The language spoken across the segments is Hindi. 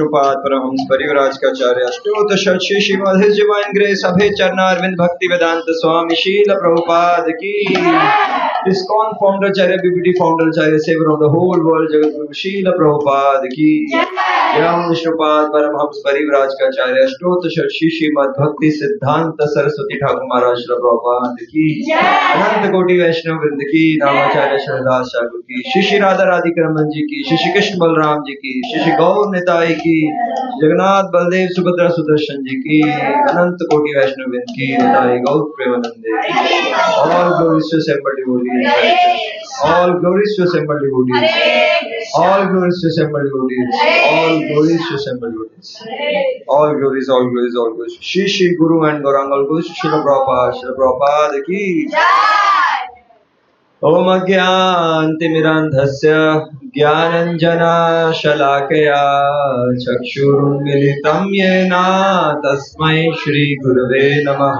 विष्णुपाद परमहंस परिव्राजकाचार्य अष्टोत्तर Shri Srimad his divine grace Abhay Charanaravinda Bhaktivedanta Swami Srila Prabhupada की। ISKCON फाउंडर चार्य BBT फाउंडर चार्य सेवर ऑफ द होल वर्ल्ड जगत गुरु शील प्रभुपाद की। यम विष्णुपाद परमहंस परिव्राजकाचार्य अष्टोत्तर श्री श्रीमद भक्ति सिद्धांत सरस्वती ठाकुर महाराज श्री प्रभुपाद की। अनंत कोटि वैष्णव वृंद की। नामाचार्य श्रीदास ठाकुर की। श्री श्री राधा राधिका रमन जी की। श्री श्री कृष्ण बलराम जी की। श्री श्री गौर निताई की। जगन्नाथ बलदेव सुभद्रा सुदर्शन जी की। अनंत कोटि वैष्णव वृंद की। निताई गौर प्रेमानंदे। All glories to assembled devotees. All glories to assembled devotees. All glories to assembled devotees. All glories to assembled devotees. All glories, all glories, all glories. Shri Shri Guru and Gaurangal Guru Srila Prabhupada की। ओम अज्ञानतिमिरान्धस्य ज्ञानञ्जनशलाकया चक्षुरुन्मीलितं येन तस्मै श्रीगुरवे नमः।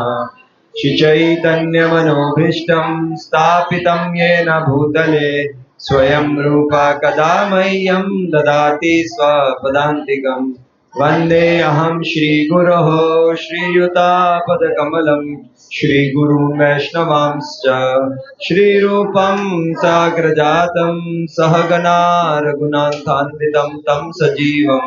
श्रीचैतन्यमनोभीष्टं स्थापितं येन भूतले स्वयं रूपा कदा मह्यं ददाति स्वपदान्तिकम्। वन्देऽहं श्रीगुरोः श्रीयुतापदकमलं श्रीगुरुं वैष्णवांश्च श्रीरूपं साग्रजातं सहगना रघुनाथान्वितं तं सजीवं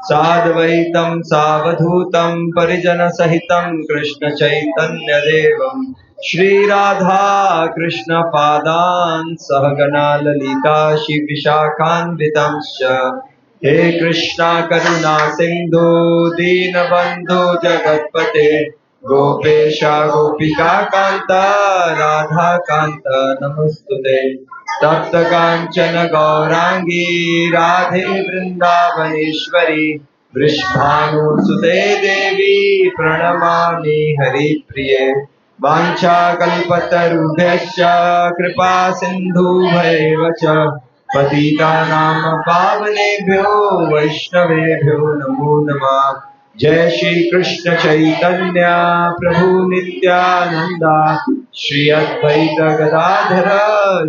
साद्वैतं सावधूतं परिजनसहितं कृष्णचैतन्यदेवं श्रीराधा कृष्णपादान् सहगना ललिता श्रीविशाखान्वितंश्च। हे कृष्णा करुणा सिंधु दीनबंधु जगत्पते गोपेशा गोपिका कांता राधा कांता नमस्तुते। तप्त कांचन गौरांगी राधे वृंदावनेश्वरी वृषभानुसुते देवी प्रणमामि हरिप्रिये। वाञ्छाकल्पतरुभ्यश्च कृपा सिन्धुभ्यैव च पतितानां पावनेभ्यो वैष्णवेभ्यो नमो नमः। जय श्री कृष्ण चैतन्य प्रभु नित्यानंद श्री अद्वैत गदाधर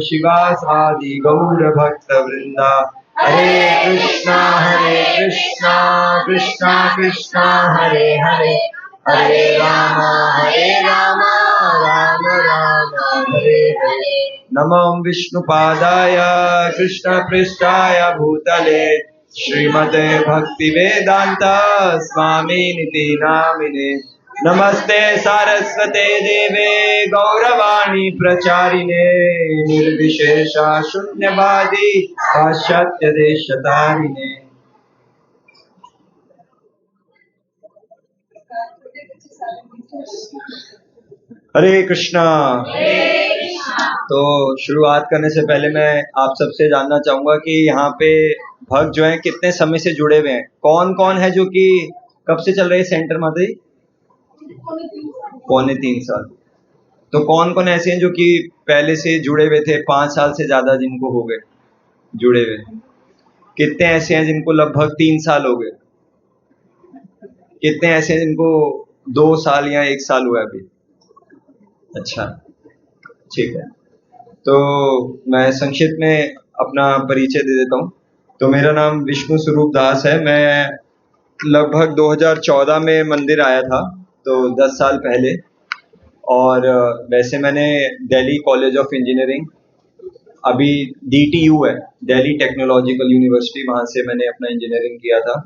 शिवासादि गौर भक्त वृंदा। हरे कृष्णा कृष्णा कृष्णा हरे हरे हरे राम राम राम हरे हरे। नमो विष्णुपादाय कृष्ण पृष्ठाय भूतले श्रीमते भक्ति वेदांत स्वामी निति नामिने। नमस्ते सारस्वते देवे गौरवाणी प्रचारिणे निर्विशेषा शून्यवादी पाश्चात्य देशतारिणे। हरे कृष्णा। तो शुरुआत करने से पहले मैं आप सबसे जानना चाहूंगा कि यहाँ पे भक्त जो हैं कितने समय से जुड़े हुए हैं। कौन कौन है जो कि कब से चल रहे हैं सेंटर माता जी? 3.25 साल। तो कौन कौन ऐसे हैं जो कि पहले से जुड़े हुए थे, 5 साल से ज्यादा जिनको हो गए जुड़े हुए? कितने ऐसे हैं जिनको लगभग 3 साल हो गए? कितने ऐसे हैं जिनको 2 साल या 1 साल हुआ अभी? अच्छा, ठीक है। तो मैं संक्षिप्त में अपना परिचय दे देता हूँ। तो मेरा नाम विष्णु स्वरूप दास है। मैं लगभग 2014 में मंदिर आया था, तो 10 साल पहले। और वैसे मैंने दिल्ली कॉलेज ऑफ इंजीनियरिंग, अभी DTU है, दिल्ली टेक्नोलॉजिकल यूनिवर्सिटी, वहाँ से मैंने अपना इंजीनियरिंग किया था।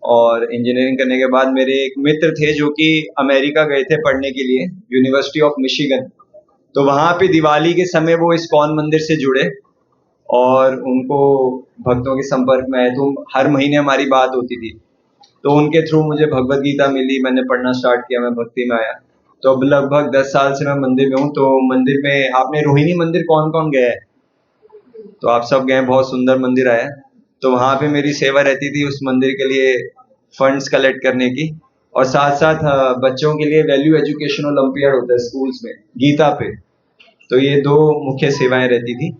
और इंजीनियरिंग करने के बाद मेरे एक मित्र थे जो कि अमेरिका गए थे पढ़ने के लिए, यूनिवर्सिटी ऑफ मिशिगन। तो वहाँ पे दिवाली के समय वो ISKCON मंदिर से जुड़े और उनको भक्तों के संपर्क में आए। तो हर महीने हमारी बात होती थी। तो उनके थ्रू मुझे भगवद गीता मिली, मैंने पढ़ना स्टार्ट किया, मैं भक्ति में आया। तो अब लगभग 10 साल से मैं मंदिर में हूँ। तो मंदिर में आपने रोहिणी मंदिर कौन कौन गया है? तो आप सब गए, बहुत सुंदर मंदिर आया। तो वहाँ पे मेरी सेवा रहती थी उस मंदिर के लिए फंड्स कलेक्ट करने की, और साथ साथ बच्चों के लिए वैल्यू एजुकेशन ओलंपियाड होता है स्कूल्स में गीता पे। तो ये 2 मुख्य सेवाएं रहती थी।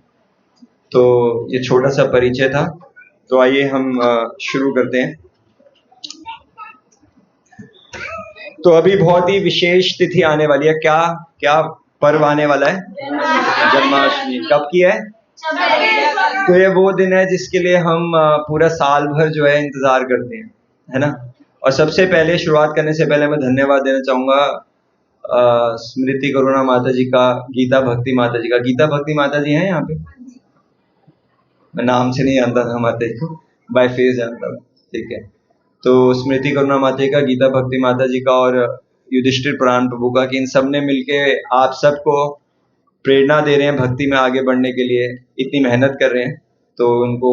तो ये छोटा सा परिचय था। तो आइए हम शुरू करते हैं। तो अभी बहुत ही विशेष तिथि आने वाली है। क्या क्या पर्व आने वाला है? जन्माष्टमी। कब की है? तो ये वो दिन है जिसके लिए हम पूरा साल भर जो है इंतजार करते हैं, है ना। और सबसे पहले शुरुआत करने से पहले मैं धन्यवाद देना चाहूंगा स्मृति करुणा माता जी का, गीता भक्ति माता जी का। गीता भक्ति माता जी हैं यहाँ पे? मैं नाम से नहीं जानता था माता जी को, बाय फेस जानता था, ठीक है। तो स्मृति करुणा माता जी का, गीता भक्ति माता जी का और युधिष्ठिर पुराण प्रभु का, कि इन सब ने मिलके आप सबको प्रेरणा दे रहे हैं भक्ति में आगे बढ़ने के लिए, इतनी मेहनत कर रहे हैं, तो उनको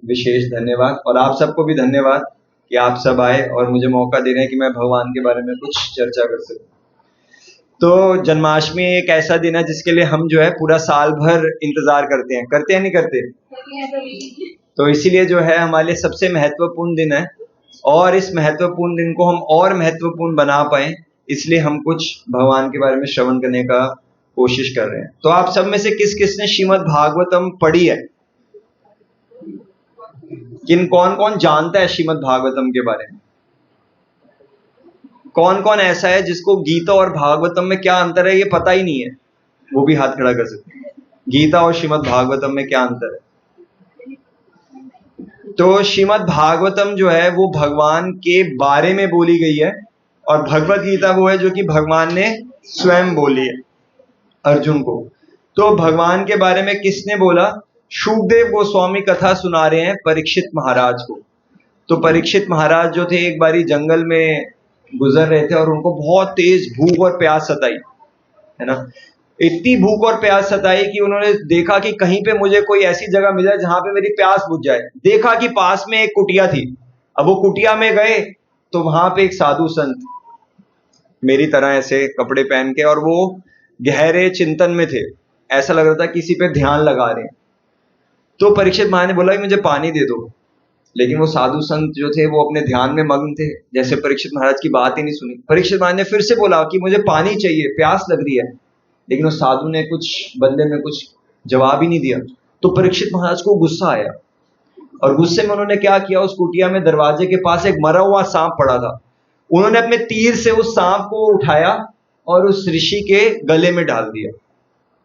विशेष धन्यवाद। और आप सबको भी धन्यवाद कि आप सब आए और मुझे मौका दे रहे हैं कि मैं भगवान के बारे में कुछ चर्चा कर सकूं। तो जन्माष्टमी एक ऐसा दिन है जिसके लिए हम जो है पूरा साल भर इंतजार करते हैं नहीं करते? तो इसीलिए जो है हमारे लिए सबसे महत्वपूर्ण दिन है, और इस महत्वपूर्ण दिन को हम और महत्वपूर्ण बना पाए, इसलिए हम कुछ भगवान के बारे में श्रवण करने का कोशिश कर रहे हैं। तो आप सब में से किस किस ने श्रीमद् भागवतम पढ़ी है? कौन कौन जानता है श्रीमद् भागवतम के बारे में? कौन कौन ऐसा है जिसको गीता और भागवतम में क्या अंतर है ये पता ही नहीं है? वो भी हाथ खड़ा कर सकते हैं। गीता और श्रीमद् भागवतम में क्या अंतर है? तो श्रीमद् भागवतम जो है वो भगवान के बारे में बोली गई है, और भगवत गीता वो है जो कि भगवान ने स्वयं बोली है अर्जुन को। तो भगवान के बारे में किसने बोला? शुकदेव गोस्वामी कथा सुना रहे हैं परीक्षित महाराज को। तो परीक्षित महाराज जो थे एक बारी जंगल में गुजर रहे थे और उनको बहुत तेज भूख और प्यास सताई, है ना। इतनी भूख और प्यास सताई कि उन्होंने देखा कि कहीं पे मुझे कोई ऐसी जगह मिल जाए जहां पे मेरी प्यास बुझ जाए। देखा कि पास में एक कुटिया थी। अब वो कुटिया में गए तो वहां पे एक साधु संत मेरी तरह ऐसे कपड़े पहन के, और वो गहरे चिंतन में थे, ऐसा लग रहा था किसी पे ध्यान लगा रहे हैं। तो परीक्षित महाराज ने बोला कि मुझे पानी दे दो, लेकिन वो साधु संत जो थे वो अपने ध्यान में मग्न थे, जैसे परीक्षित महाराज की बात ही नहीं सुनी। परीक्षित महाराज ने फिर से बोला कि मुझे पानी चाहिए, प्यास लग रही है, लेकिन उस साधु ने बदले में कुछ जवाब ही नहीं दिया। तो परीक्षित महाराज को गुस्सा आया, और गुस्से में उन्होंने क्या किया, उस कुटिया में दरवाजे के पास एक मरा हुआ सांप पड़ा था। उन्होंने अपने तीर से उस सांप को उठाया और उस ऋषि के गले में डाल दिया।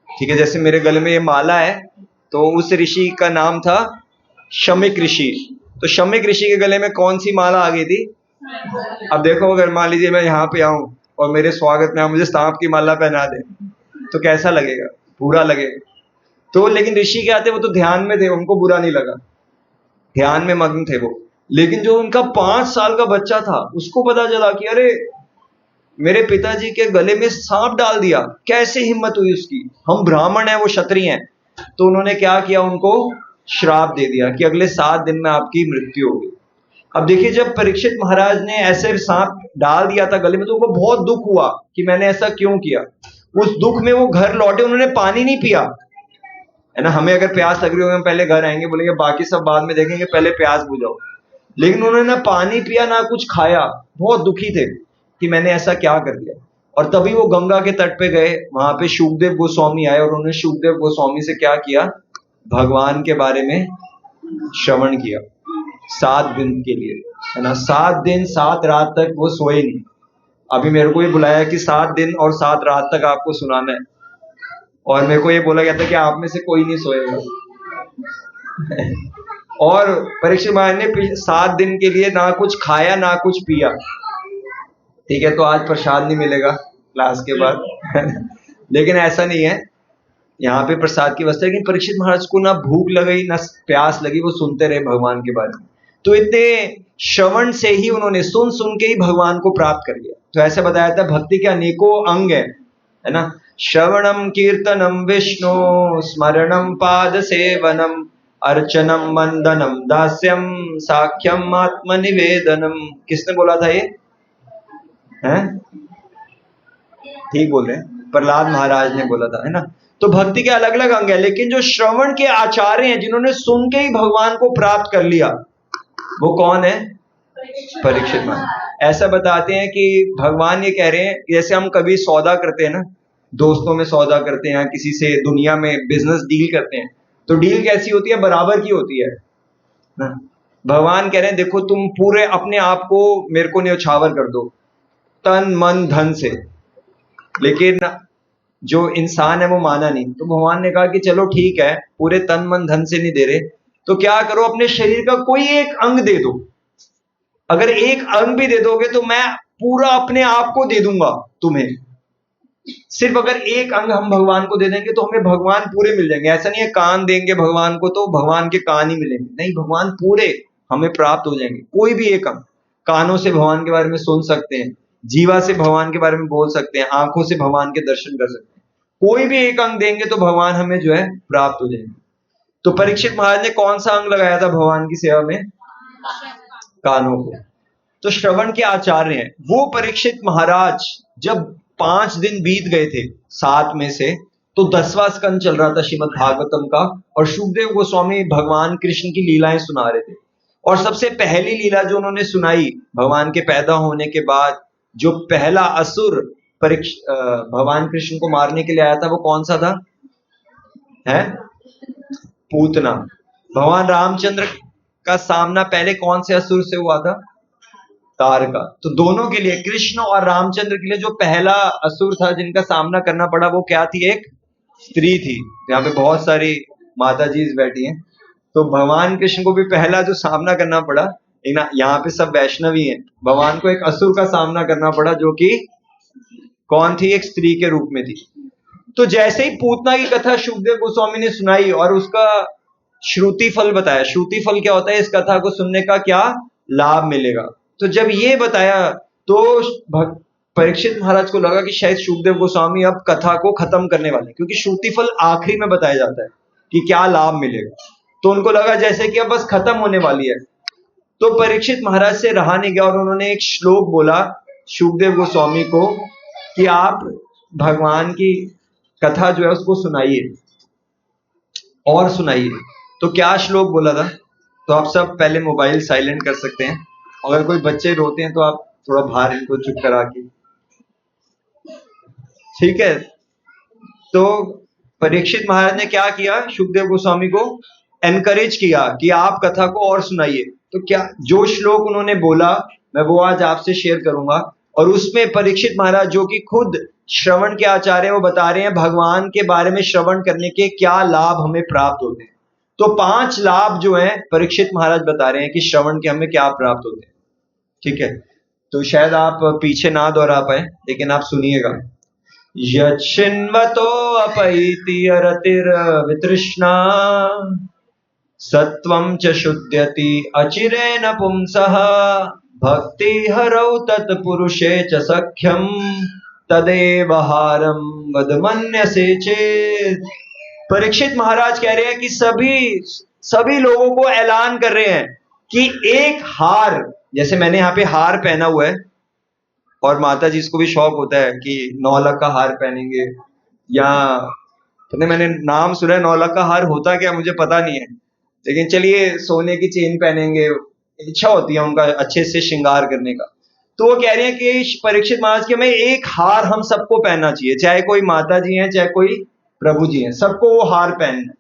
ठीक है, जैसे मेरे गले में ये माला है, तो उस ऋषि का नाम था शमिक ऋषि। तो शमिक ऋषि के गले में कौन सी माला आ गई थी? अब देखो, अगर मान लीजिए मैं यहाँ पे आऊं और मेरे स्वागत में आप मुझे सांप की माला पहना दे तो कैसा लगेगा? बुरा लगेगा। तो लेकिन ऋषि क्या थे, वो तो ध्यान में थे, उनको बुरा नहीं लगा, ध्यान में मग्न थे वो। लेकिन जो उनका 5 साल का बच्चा था उसको पता चला कि अरे मेरे पिताजी के गले में सांप डाल दिया, कैसे हिम्मत हुई उसकी, हम ब्राह्मण हैं वो क्षत्रिय हैं। तो उन्होंने क्या किया, उनको श्राप दे दिया कि अगले 7 दिन में आपकी मृत्यु होगी। अब देखिए, जब परीक्षित महाराज ने ऐसे सांप डाल दिया था गले में तो उनको बहुत दुख हुआ कि मैंने ऐसा क्यों किया। उस दुख में वो घर लौटे, उन्होंने पानी नहीं पिया, है ना। हमें अगर प्यास लग रही होगी हम पहले घर आएंगे, बोलेंगे बाकी सब बाद में देखेंगे, पहले प्यास बुझाओ। लेकिन उन्होंने ना पानी पिया ना कुछ खाया, बहुत दुखी थे कि मैंने ऐसा क्या कर दिया। और तभी वो गंगा के तट पे गए, वहां पे शुकदेव गोस्वामी आए, और उन्होंने शुकदेव गोस्वामी से क्या किया, भगवान के बारे में श्रवण किया 7 दिन के लिए, है ना। 7 दिन 7 रात तक वो सोए नहीं। अभी मेरे को ये बुलाया कि 7 दिन और 7 रात तक आपको सुनाना है, और मेरे को ये बोला गया था कि आप में से कोई नहीं सोएगा। और परीक्षित महाराज ने 7 दिन के लिए ना कुछ खाया ना कुछ पिया। ठीक है, तो आज प्रसाद नहीं मिलेगा क्लास के बाद लेकिन ऐसा नहीं है, यहाँ पे प्रसाद की व्यवस्था है। लेकिन परीक्षित महाराज को ना भूख लगी ना प्यास लगी, वो सुनते रहे भगवान के बारे में। तो इतने श्रवण से ही उन्होंने सुन सुन के ही भगवान को प्राप्त कर लिया। तो ऐसे बताया था भक्ति के अनेकों अंग है ना। श्रवणम कीर्तनम विष्णु स्मरणम पाद सेवनम अर्चनम वंदनम दास्यम साख्यम आत्मनिवेदनम। किसने बोला था ये? हैं? ठीक बोल रहे हैं, प्रहलाद महाराज ने बोला था, है ना। तो भक्ति के अलग अलग अंग है, लेकिन जो श्रवण के आचार्य हैं, जिन्होंने सुन के ही भगवान को प्राप्त कर लिया, वो कौन है? परीक्षित महाराज। ऐसा बताते हैं कि भगवान ये कह रहे हैं, जैसे हम कभी सौदा करते हैं ना, दोस्तों में सौदा करते हैं, किसी से दुनिया में बिजनेस डील करते हैं, तो डील कैसी होती है? बराबर की होती है ना। भगवान कह रहे हैं देखो, तुम पूरे अपने आप को मेरे को न्यौछावर कर दो, तन मन धन से, लेकिन जो इंसान है वो माना नहीं। तो भगवान ने कहा कि चलो ठीक है, पूरे तन मन धन से नहीं दे रहे, तो क्या करो, अपने शरीर का कोई एक अंग दे दो। अगर एक अंग भी दे दोगे तो मैं पूरा अपने आप को दे दूंगा तुम्हें। सिर्फ अगर एक अंग हम भगवान को दे देंगे तो हमें भगवान पूरे मिल जाएंगे। ऐसा नहीं है कान देंगे भगवान को तो भगवान के कान ही मिलेंगे, नहीं, भगवान पूरे हमें प्राप्त हो जाएंगे। कोई भी एक अंग, कानों से भगवान के बारे में सुन सकते हैं, जीवा से भगवान के बारे में बोल सकते हैं, आंखों से भगवान के दर्शन कर सकते हैं। कोई भी एक अंग देंगे तो भगवान हमें जो है प्राप्त हो जाएंगे। तो परीक्षित महाराज ने कौन सा अंग लगाया था भगवान की सेवा में? कानों को। तो श्रवण के आचार्य हैं वो परीक्षित महाराज। जब 5 दिन बीत गए थे 7 में से, तो 10वां स्कंद चल रहा था श्रीमद् भागवतम का, और शुकदेव गोस्वामी भगवान कृष्ण की लीलाएं सुना रहे थे। और सबसे पहली लीला जो उन्होंने सुनाई भगवान के पैदा होने के बाद, जो पहला असुर भगवान कृष्ण को मारने के लिए आया था, वो कौन सा था? है पूतना। भगवान रामचंद्र का सामना पहले कौन से असुर से हुआ था? तारका। तो दोनों के लिए, कृष्ण और रामचंद्र के लिए जो पहला असुर था जिनका सामना करना पड़ा, वो क्या थी? एक स्त्री थी। यहाँ पे बहुत सारी माता जी बैठी हैं। तो भगवान कृष्ण को भी पहला जो सामना करना पड़ा, यहाँ पे सब वैष्णवी हैं, भगवान को एक असुर का सामना करना पड़ा, जो कि कौन थी? एक स्त्री के रूप में थी। तो जैसे ही पूतना की कथा शुकदेव गोस्वामी ने सुनाई और उसका श्रुति फल बताया, श्रुति फल क्या होता है? इस कथा को सुनने का क्या लाभ मिलेगा। तो जब ये बताया तो परीक्षित महाराज को लगा कि शायद शुकदेव गोस्वामी अब कथा को खत्म करने वाले, क्योंकि श्रुति फल आखिरी में बताया जाता है कि क्या लाभ मिलेगा। तो उनको लगा जैसे कि अब बस खत्म होने वाली है। तो परीक्षित महाराज से रहा नहीं गया और उन्होंने एक श्लोक बोला शुकदेव गोस्वामी को कि आप भगवान की कथा जो है उसको सुनाइए और सुनाइए। तो क्या श्लोक बोला था? तो आप सब पहले मोबाइल साइलेंट कर सकते हैं। अगर कोई बच्चे रोते हैं तो आप थोड़ा बाहर इनको चुप करा के, ठीक है। तो परीक्षित महाराज ने क्या किया? शुकदेव गोस्वामी को एनकरेज किया कि आप कथा को और सुनाइए। तो क्या जो श्लोक उन्होंने बोला मैं वो आज आपसे शेयर करूंगा। और उसमें परीक्षित महाराज जो कि खुद श्रवण के आचार्य, वो बता रहे हैं भगवान के बारे में श्रवण करने के क्या लाभ हमें प्राप्त होते हैं। तो 5 लाभ जो हैं परीक्षित महाराज बता रहे हैं कि श्रवण के हमें क्या प्राप्त होते हैं, ठीक है। तो शायद आप पीछे ना दोहरा पाए, लेकिन आप सुनिएगा। यच्छिन्वतो अपैति अरतिर्वितृष्णा सत्वं च शुद्ध्यति अचिरेण पुंसः भक्ति हरौ तत्पुरुषे च सख्यं तदेव हारं वदमन्यसे चेत्। परीक्षित महाराज कह रहे हैं कि सभी लोगों को ऐलान कर रहे हैं कि एक हार, जैसे मैंने यहाँ पे हार पहना हुआ है, और माता जी इसको भी शौक होता है कि 9 लाख का हार पहनेंगे, या तो मैंने नाम सुना है 9 लाख का हार होता क्या मुझे पता नहीं है, लेकिन चलिए सोने की चेन पहनेंगे, इच्छा होती है उनका अच्छे से श्रृंगार करने का। तो वो कह रहे हैं कि परीक्षित महाराज के, हमें एक हार हम सबको पहनना चाहिए, चाहे कोई माता जी हैं चाहे कोई प्रभु जी हैं, सबको वो हार पहनना,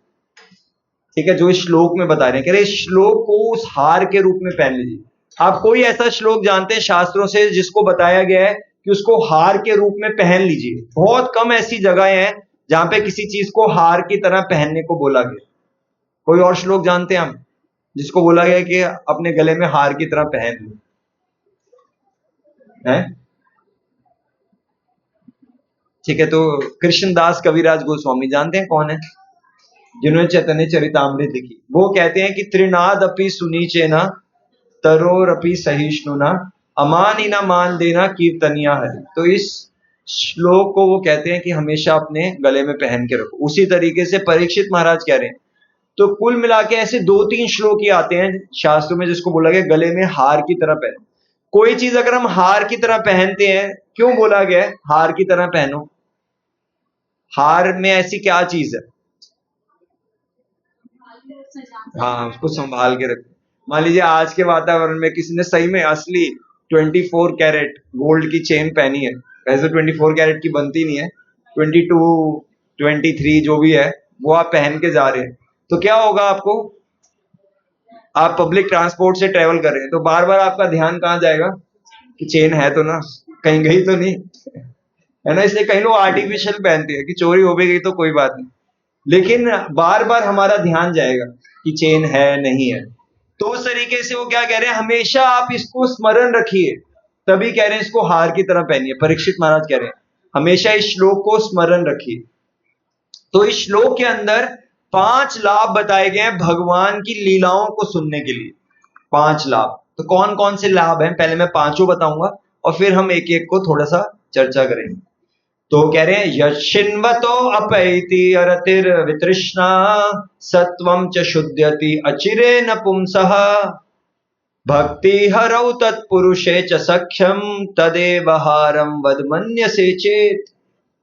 ठीक है। जो इस श्लोक में बता रहे हैं, कह रहे इस श्लोक को उस हार के रूप में पहन लीजिए। आप कोई ऐसा श्लोक जानते हैं शास्त्रों से जिसको बताया गया है कि उसको हार के रूप में पहन लीजिए? बहुत कम ऐसी जगहें हैं जहां पे किसी चीज को हार की तरह पहनने को बोला गया। कोई और श्लोक जानते हैं हम जिसको बोला गया कि अपने गले में हार की तरह पहन लो? है, ठीक है। तो कृष्णदास कविराज गोस्वामी जानते हैं कौन है? जिन्होंने चैतन्य चरितामृत लिखी। वो कहते हैं कि त्रिनाद अपि सुनीचेना तरोरपि सहिष्णुना अमानिना मान देना कीर्तनिया है। तो इस श्लोक को वो कहते हैं कि हमेशा अपने गले में पहन के रखो। उसी तरीके से परीक्षित महाराज कह रहे हैं। तो कुल मिला के ऐसे 2-3 श्लोक ही आते हैं शास्त्रों में जिसको बोला गया गले में हार की तरह पहनो। कोई चीज अगर हम हार की तरह पहनते हैं, क्यों बोला गया है हार की तरह पहनो? हार में ऐसी क्या चीज है? हाँ, उसको संभाल के रखो। मान लीजिए आज के वातावरण में किसी ने सही में असली 24 कैरेट गोल्ड की चेन पहनी है, वैसे 24 कैरेट की बनती नहीं है, 22, 23 जो भी है वो आप पहन के जा रहे हैं, तो क्या होगा आपको? आप पब्लिक ट्रांसपोर्ट से ट्रेवल कर रहे हैं तो बार बार आपका ध्यान कहाँ जाएगा कि चेन है तो ना, कहीं गई तो नहीं। है ना, इसलिए कई लोग आर्टिफिशियल पहनते हैं कि चोरी हो भी गई तो कोई बात नहीं, लेकिन बार बार हमारा ध्यान जाएगा कि चेन है नहीं है। तो उस तरीके से वो क्या कह रहे हैं, हमेशा आप इसको स्मरण रखिए, तभी कह रहे हैं इसको हार की तरह पहनिए। परीक्षित महाराज कह रहे हैं हमेशा इस श्लोक को स्मरण रखिए। तो इस श्लोक के अंदर 5 लाभ बताए गए हैं भगवान की लीलाओं को सुनने के लिए। 5 लाभ, तो कौन कौन से लाभ हैं पहले मैं पांचों बताऊंगा और फिर हम एक एक को थोड़ा सा चर्चा करेंगे। तो कह रहे हैं यशिन्वतो अपैति अरतिर वितृष्णा सत्वं च शुद्ध्यति अचिरेण पुंसः भक्ति हरौ तत्पुरुषे च सख्यम तदेव हारम वदमन्यसे चेत।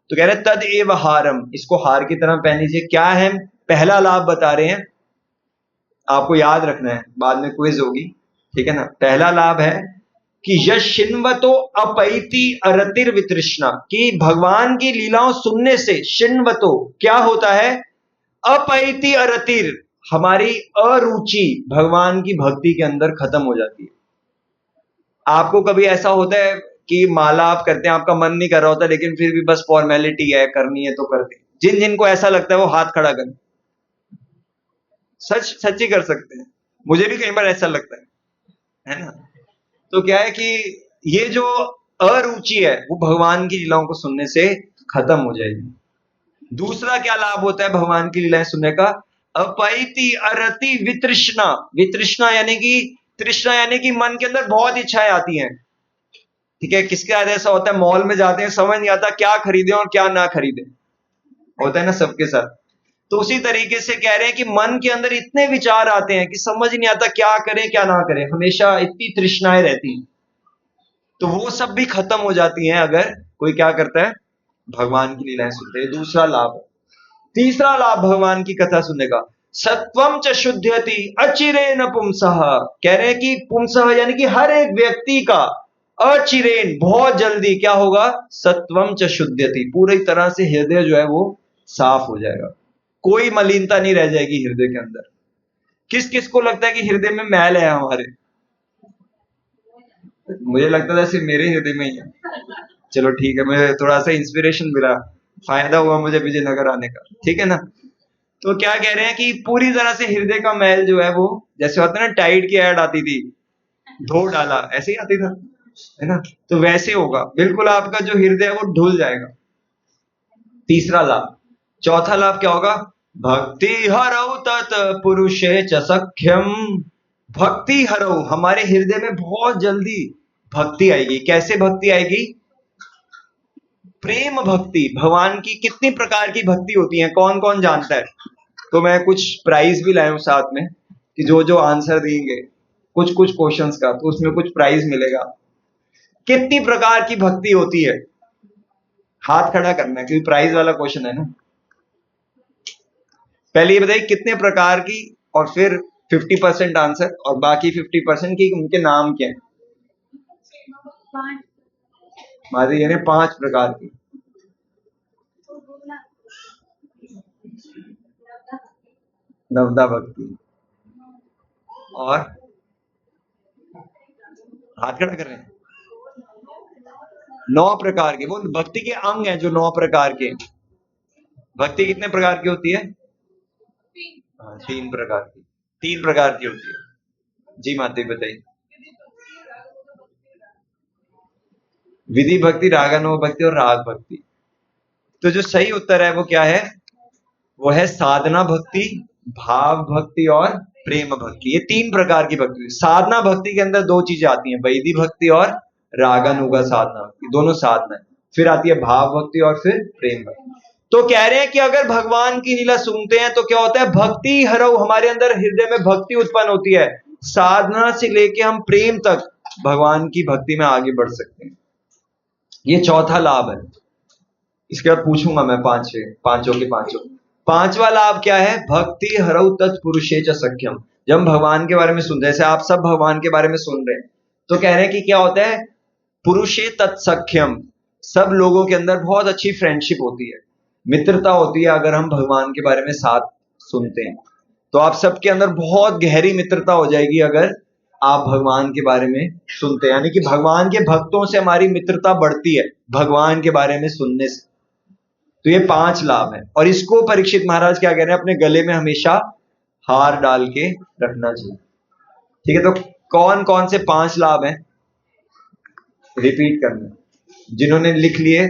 तो कह रहे तदेव हारम, इसको हार की तरह पहन लीजिए। क्या है पहला लाभ बता रहे हैं, आपको याद रखना है, बाद में क्विज होगी, ठीक है ना। पहला लाभ है कि यशिन्वतो अपैति अरतिर वितृष्णा, कि भगवान की लीलाओं सुनने से शिन्वतो क्या होता है, अपैति अरतिर, हमारी अरुचि भगवान की भक्ति के अंदर खत्म हो जाती है। आपको कभी ऐसा होता है कि माला आप करते हैं, आपका मन नहीं कर रहा होता, लेकिन फिर भी बस फॉर्मेलिटी है, करनी है तो करते। जिन जिनको ऐसा लगता है वो हाथ खड़ा करें, सच्ची कर सकते हैं, मुझे भी कई बार ऐसा लगता है ना। तो क्या है कि ये जो अरुचि है वो भगवान की लीलाओं को सुनने से खत्म हो जाएगी। दूसरा क्या लाभ होता है भगवान की लीलाएं सुनने का, अपैति अरति वितृष्णा। वितृष्णा यानी कि तृष्णा, यानी कि मन के अंदर बहुत इच्छाएं आती हैं, ठीक है। किसके साथ ऐसा होता है, मॉल में जाते हैं समझ नहीं आता क्या खरीदे और क्या ना खरीदे, होता है ना सबके साथ। तो उसी तरीके से कह रहे हैं कि मन के अंदर इतने विचार आते हैं कि समझ नहीं आता क्या करें क्या ना करें, हमेशा इतनी तृष्णाएं रहती हैं, तो वो सब भी खत्म हो जाती हैं अगर कोई क्या करता है, भगवान की लीलाएं सुनते हैं। दूसरा लाभ। तीसरा लाभ भगवान की कथा सुनने का, सत्वम च शुद्ध्यति अचिरेण पुंसः। कह रहे हैं कि पुंसः यानी कि हर एक व्यक्ति का अचिरेण बहुत जल्दी क्या होगा, सत्वम च शुद्ध्यति, पूरी तरह से हृदय जो है वो साफ हो जाएगा, कोई मलिनता नहीं रह जाएगी हृदय के अंदर। किस किस को लगता है कि हृदय में मैल है हमारे, मुझे लगता था सिर्फ मेरे हृदय में ही है। चलो ठीक है, मुझे थोड़ा सा इंस्पिरेशन मिला, फायदा हुआ मुझे विजयनगर आने का, ठीक है ना। तो क्या कह रहे हैं कि पूरी तरह से हृदय का मैल जो है वो, जैसे होता है ना टाइड की ऐड आती थी, धो डाला, ऐसे ही आती था, है ना, तो वैसे होगा बिल्कुल, आपका जो हृदय है वो धुल जाएगा। तीसरा लाभ। चौथा लाभ क्या होगा, भक्ति हरौ तत् पुरुषे च सख्यम। भक्ति हरौ, हमारे हृदय में बहुत जल्दी भक्ति आएगी। कैसे भक्ति आएगी, प्रेम भक्ति। भगवान की कितनी प्रकार की भक्ति होती है कौन कौन जानता है। तो मैं कुछ प्राइज भी लाया हूं साथ में, कि जो जो आंसर देंगे कुछ कुछ क्वेश्चंस का, तो उसमें कुछ प्राइज मिलेगा। कितनी प्रकार की भक्ति होती है, हाथ खड़ा करना है क्योंकि प्राइज वाला क्वेश्चन है ना। पहले ये बताइए कितने प्रकार की, और फिर 50% आंसर, और बाकी 50% की उनके नाम क्या है। माधुरी यानी 5 प्रकार की। नवदा भक्ति, और हाथ खड़ा कर रहे हैं, 9 प्रकार के, वो भक्ति के अंग हैं जो 9 प्रकार के। भक्ति कितने प्रकार की होती है, 3 प्रकार की, 3 प्रकार की होती है। जी माता बताइए। विधि भक्ति, रागानुग भक्ति और राग भक्ति। तो जो सही उत्तर है वो क्या है, वो है साधना भक्ति, भाव भक्ति और प्रेम भक्ति। ये 3 प्रकार की भक्ति। साधना भक्ति के अंदर 2 चीजें आती हैं, वैधि भक्ति और रागानुगा साधना भक्ति, दोनों साधना है। फिर आती है भाव भक्ति और फिर प्रेम भक्ति। तो कह रहे हैं कि अगर भगवान की लीला सुनते हैं तो क्या होता है, भक्ति हरौ, हमारे अंदर हृदय में भक्ति उत्पन्न होती है। साधना से लेके हम प्रेम तक भगवान की भक्ति में आगे बढ़ सकते हैं। ये चौथा लाभ है। इसके बाद पूछूंगा मैं पांचों के पांचों। 5वां लाभ क्या है, भक्ति हरौ तत्पुरुषे च सख्यम। जब हम भगवान के बारे में सुन रहे हैं, जैसे आप सब भगवान के बारे में सुन रहे हैं, तो कह रहे हैं कि क्या होता है, पुरुषे तत्सख्यम, सब लोगों के अंदर बहुत अच्छी फ्रेंडशिप होती है, मित्रता होती है। अगर हम भगवान के बारे में साथ सुनते हैं तो आप सबके अंदर बहुत गहरी मित्रता हो जाएगी अगर आप भगवान के बारे में सुनते हैं, यानी कि भगवान के भक्तों से हमारी मित्रता बढ़ती है। भगवान के बारे में सुनने से। तो ये 5 लाभ हैं, और इसको परीक्षित महाराज क्या कह रहे हैं, अपने गले में हमेशा हार डाल के रखना चाहिए। ठीक है, तो कौन कौन से 5 लाभ हैं, रिपीट करना। जिन्होंने लिख लिए,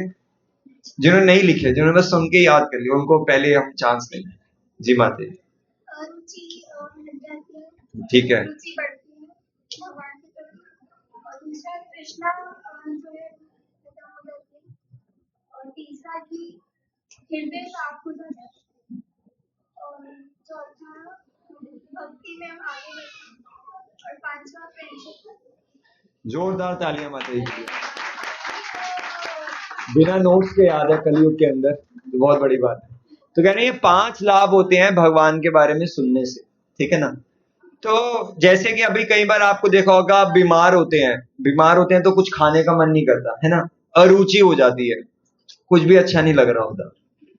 जिन्होंने नहीं लिखे, जिन्होंने बस सुन के याद कर लिया, उनको पहले हम चांस देंगे। जी माते। ठीक है, तीसरा कि हृदय साफ हो जाता है, और चौथा भक्ति में हम आगे बढ़ते हैं, और पांचवा फ्रेंडशिप। जोरदार तालियां माता जी के लिए। बिना नोट्स के याद है कलयुग के अंदर, तो बहुत बड़ी बात है। तो कह रहे हैं ये 5 लाभ होते हैं भगवान के बारे में सुनने से। ठीक है ना। तो जैसे कि अभी कई बार आपको देखा होगा, आप बीमार होते हैं तो कुछ खाने का मन नहीं करता है ना, अरुचि हो जाती है, कुछ भी अच्छा नहीं लग रहा होता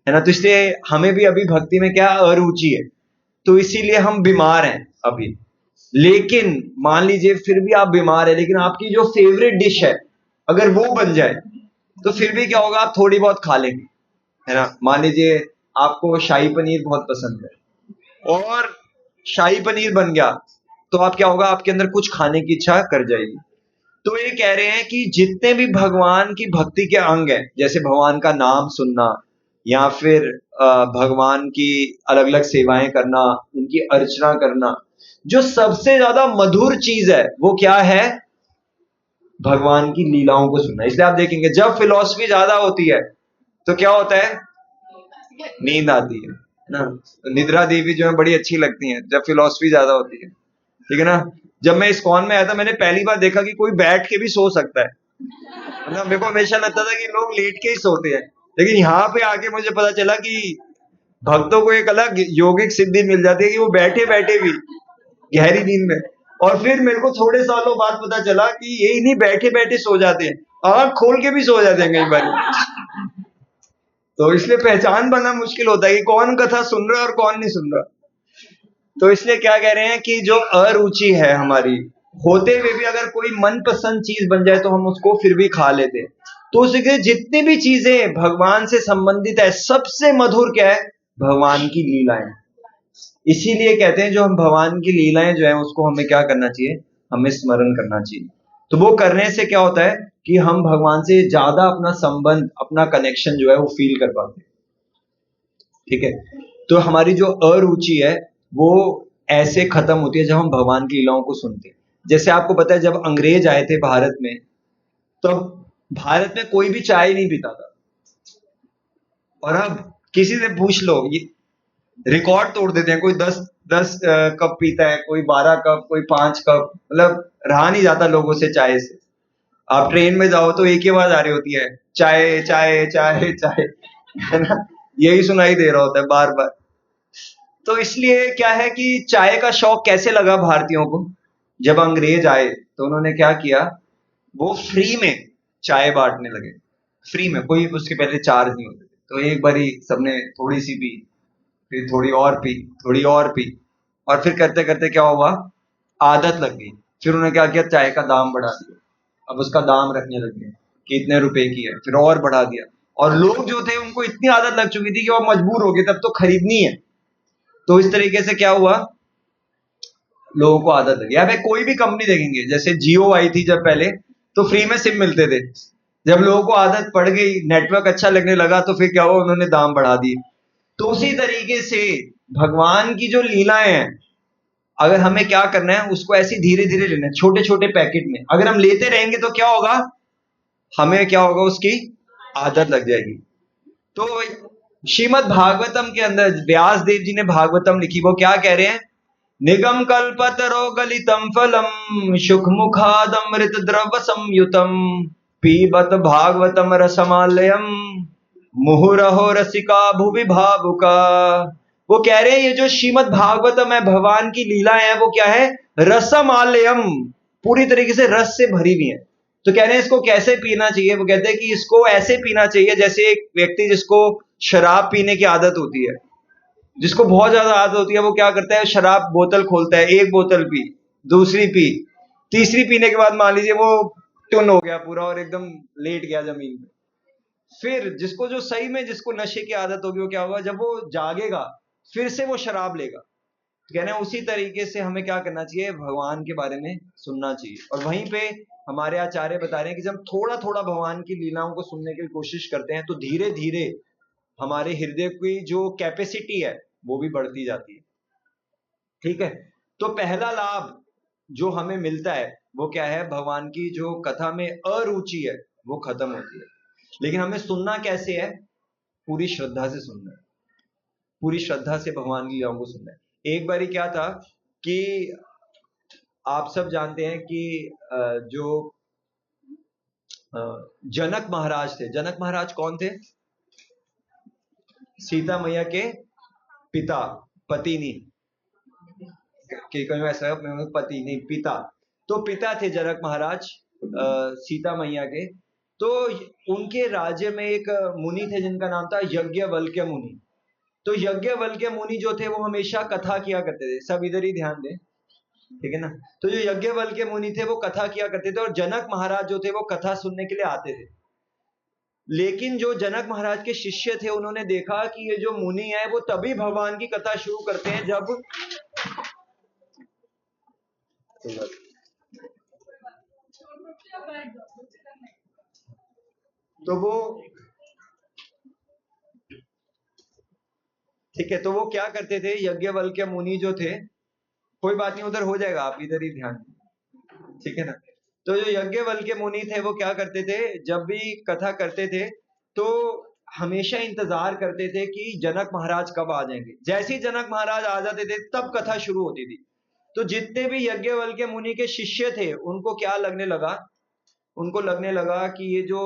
है ना। तो इसलिए हमें भी अभी भक्ति में क्या अरुचि है, तो इसीलिए हम बीमार हैं अभी। लेकिन मान लीजिए फिर भी आप बीमार है, लेकिन आपकी जो फेवरेट डिश है अगर वो बन जाए, तो फिर भी क्या होगा, आप थोड़ी बहुत खा लेंगे है ना। मान लीजिए आपको शाही पनीर बहुत पसंद है, और शाही पनीर बन गया, तो आप क्या होगा, आपके अंदर कुछ खाने की इच्छा कर जाएगी। तो ये कह रहे हैं कि जितने भी भगवान की भक्ति के अंग हैं, जैसे भगवान का नाम सुनना, या फिर भगवान की अलग अलग सेवाएं करना, उनकी अर्चना करना, जो सबसे ज्यादा मधुर चीज है वो क्या है, भगवान की लीलाओं को सुनना। इसलिए आप देखेंगे जब फिलॉसफी ज्यादा होती है तो क्या होता है, नींद आती है ना। तो निद्रा देवी जो है बड़ी अच्छी लगती हैं जब फिलॉसफी ज्यादा होती है। ठीक है ना। जब मैं इस्कॉन में आया था, मैंने पहली बार देखा कि कोई बैठ के भी सो सकता है। मतलब मेरे को हमेशा लगता था कि लोग लेट के ही सोते हैं, लेकिन यहाँ पे आके मुझे पता चला कि भक्तों को एक अलग यौगिक सिद्धि मिल जाती है कि वो बैठे बैठे भी गहरी नींद में। और फिर मेरे को थोड़े सालों बाद पता चला कि ये नहीं बैठे बैठे सो जाते हैं, आंख खोल के भी सो जाते हैं कई बार। तो इसलिए पहचान बनना मुश्किल होता है कि कौन कथा सुन रहा है और कौन नहीं सुन रहा। तो इसलिए क्या कह रहे हैं कि जो अरुचि है हमारी, होते हुए भी अगर कोई मनपसंद चीज बन जाए तो हम उसको फिर भी खा लेते हैं। तो उसके जितनी भी चीजें भगवान से संबंधित है, सबसे मधुर क्या है, भगवान की लीलाएं। इसीलिए कहते हैं जो हम भगवान की लीलाएं जो है उसको हमें क्या करना चाहिए, हमें स्मरण करना चाहिए। तो वो करने से क्या होता है कि हम भगवान से ज्यादा अपना संबंध, अपना कनेक्शन जो है वो फील कर पाते हैं। ठीक है। तो हमारी जो अरुचि है वो ऐसे खत्म होती है जब हम भगवान की लीलाओं को सुनते हैं। जैसे आपको पता है जब अंग्रेज आए थे भारत में, तो भारत में कोई भी चाय नहीं पीता था, और अब किसी से पूछ लो, ये रिकॉर्ड तोड़ देते हैं। कोई 10 कप पीता है, कोई 12 कप, कोई 5 कप, मतलब रहा नहीं जाता लोगों से चाय से। आप ट्रेन में जाओ तो एक ही आवाज आ रही होती है, चाय चाय चाय चाय, है ना। यही सुनाई दे रहा होता है बार बार। तो इसलिए क्या है कि चाय का शौक कैसे लगा भारतीयों को, जब अंग्रेज आए तो उन्होंने क्या किया, वो फ्री में चाय बांटने लगे। फ्री में, कोई उसके पहले चार्ज नहीं होते थे। तो एक बारी सबने थोड़ी सी पी, फिर थोड़ी और पी, थोड़ी और पी, और फिर करते करते क्या हुआ, आदत लग गई। फिर उन्होंने क्या किया, चाय का दाम बढ़ा दिया। अब उसका दाम रखने लगे कि इतने रुपए की है, फिर और बढ़ा दिया। और लोग जो थे उनको इतनी आदत लग चुकी थी कि वो मजबूर हो गए तब तो खरीदनी है। तो इस तरीके से क्या हुआ, लोगों को आदत लगी। अब कोई भी कंपनी देखेंगे, जैसे जियो आई थी जब पहले, तो फ्री में सिम मिलते थे। जब लोगों को आदत पड़ गई, नेटवर्क अच्छा लगने लगा, तो फिर क्या हुआ, उन्होंने दाम बढ़ा दिए। तो उसी तरीके से भगवान की जो लीलाएं हैं, अगर हमें क्या करना है, उसको ऐसे धीरे धीरे लेना है, छोटे छोटे पैकेट में। अगर हम लेते रहेंगे तो क्या होगा, हमें क्या होगा, उसकी आदत लग जाएगी। तो श्रीमद् भागवतम के अंदर व्यास देव जी ने भागवतम लिखी, वो क्या कह रहे हैं, निगम कल्पतरो गलितम फलम शुक मुखादमृत द्रव संयुतम पीबत भागवतम रसमालयम मुहुरहो रसिका भुवि भावुका। वो कह रहे हैं ये जो श्रीमद् भागवतम है, भगवान की लीलाएं है, वो क्या है, रसमालयम, पूरी तरीके से रस से भरी हुई है। तो कह रहे हैं इसको कैसे पीना चाहिए, वो कहते हैं कि इसको ऐसे पीना चाहिए जैसे एक व्यक्ति जिसको शराब पीने की आदत होती है, जिसको बहुत ज्यादा आदत होती है, वो क्या करता है, शराब बोतल खोलता है, एक बोतल पी, दूसरी पी, तीसरी पीने के बाद मान लीजिए वो टुन हो गया पूरा और एकदम लेट गया जमीन पे। फिर जिसको जो सही में जिसको नशे की आदत होगी, वो क्या होगा, जब वो जागेगा फिर से वो शराब लेगा। तो कहना है उसी तरीके से हमें क्या करना चाहिए, भगवान के बारे में सुनना चाहिए। और वहीं पे हमारे आचार्य बता रहे हैं कि जब थोड़ा थोड़ा भगवान की लीलाओं को सुनने की कोशिश करते हैं तो धीरे धीरे हमारे हृदय की जो कैपेसिटी है वो भी बढ़ती जाती है। ठीक है, तो पहला लाभ जो हमें मिलता है वो क्या है, भगवान की जो कथा में अरुचि है वो खत्म होती है। लेकिन हमें सुनना कैसे है, पूरी श्रद्धा से सुनना है, पूरी श्रद्धा से भगवान की लीलाओं को सुनना है। एक बारी क्या था कि आप सब जानते हैं कि जो जनक महाराज थे, जनक महाराज कौन थे, सीता मैया के पिता, पति नहीं, ऐसा पति नहीं, पिता। तो पिता थे जनक महाराज सीता मैया के। तो उनके राज्य में एक मुनि थे जिनका नाम था यज्ञवल्क्य मुनि। तो यज्ञवल्क्य मुनि जो थे वो हमेशा कथा किया करते थे, सब इधर ही ध्यान दें, ठीक है ना। तो जो यज्ञवल्क्य मुनि थे वो कथा किया करते थे और जनक महाराज जो थे वो कथा सुनने के लिए आते थे। लेकिन जो जनक महाराज के शिष्य थे उन्होंने देखा कि ये जो मुनि है वो तभी भगवान की कथा शुरू करते हैं जब तो वो, ठीक है, तो वो क्या करते थे, यज्ञवल्क्य मुनि जो थे, कोई बात नहीं उधर हो जाएगा, आप इधर ही ध्यान, ठीक है ना। तो जो यज्ञवल्क्य मुनि थे वो क्या करते थे, जब भी कथा करते थे तो हमेशा इंतजार करते थे कि जनक महाराज कब आ जाएंगे। जैसे ही जनक महाराज आ जाते थे तब कथा शुरू होती थी। तो जितने भी यज्ञवल्क्य मुनि के शिष्य थे उनको क्या लगने लगा, उनको लगने लगा कि ये जो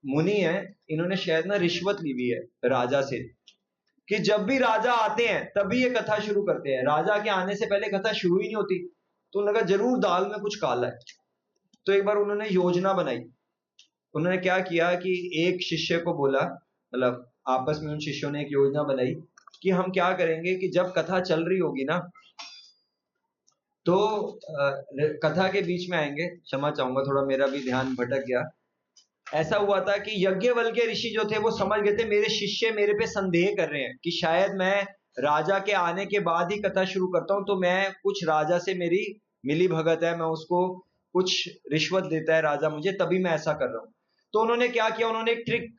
मुनि है इन्होंने शायद ना रिश्वत ली हुई है राजा से, कि जब भी राजा आते हैं तभी ये कथा शुरू करते हैं, राजा के आने से पहले कथा शुरू ही नहीं होती। तो लगा जरूर दाल में कुछ काला है। तो एक बार उन्होंने योजना बनाई। उन्होंने क्या किया कि एक शिष्य को बोला, मतलब आपस में उन शिष्यों ने एक योजना बनाई कि हम क्या करेंगे कि जब कथा चल रही होगी ना तो कथा के बीच में आएंगे, क्षमा चाहूंगा थोड़ा मेरा भी ध्यान भटक गया। ऐसा हुआ था कि यज्ञवल्क्य ऋषि जो थे वो समझ गए थे मेरे शिष्य मेरे पे संदेह कर रहे हैं कि शायद मैं राजा के आने के बाद ही कथा शुरू करता हूं, तो मैं कुछ राजा से मेरी मिली भगत है, मैं उसको कुछ रिश्वत देता है राजा मुझे, तभी मैं ऐसा कर रहा हूं। तो उन्होंने क्या किया, उन्होंने एक ट्रिक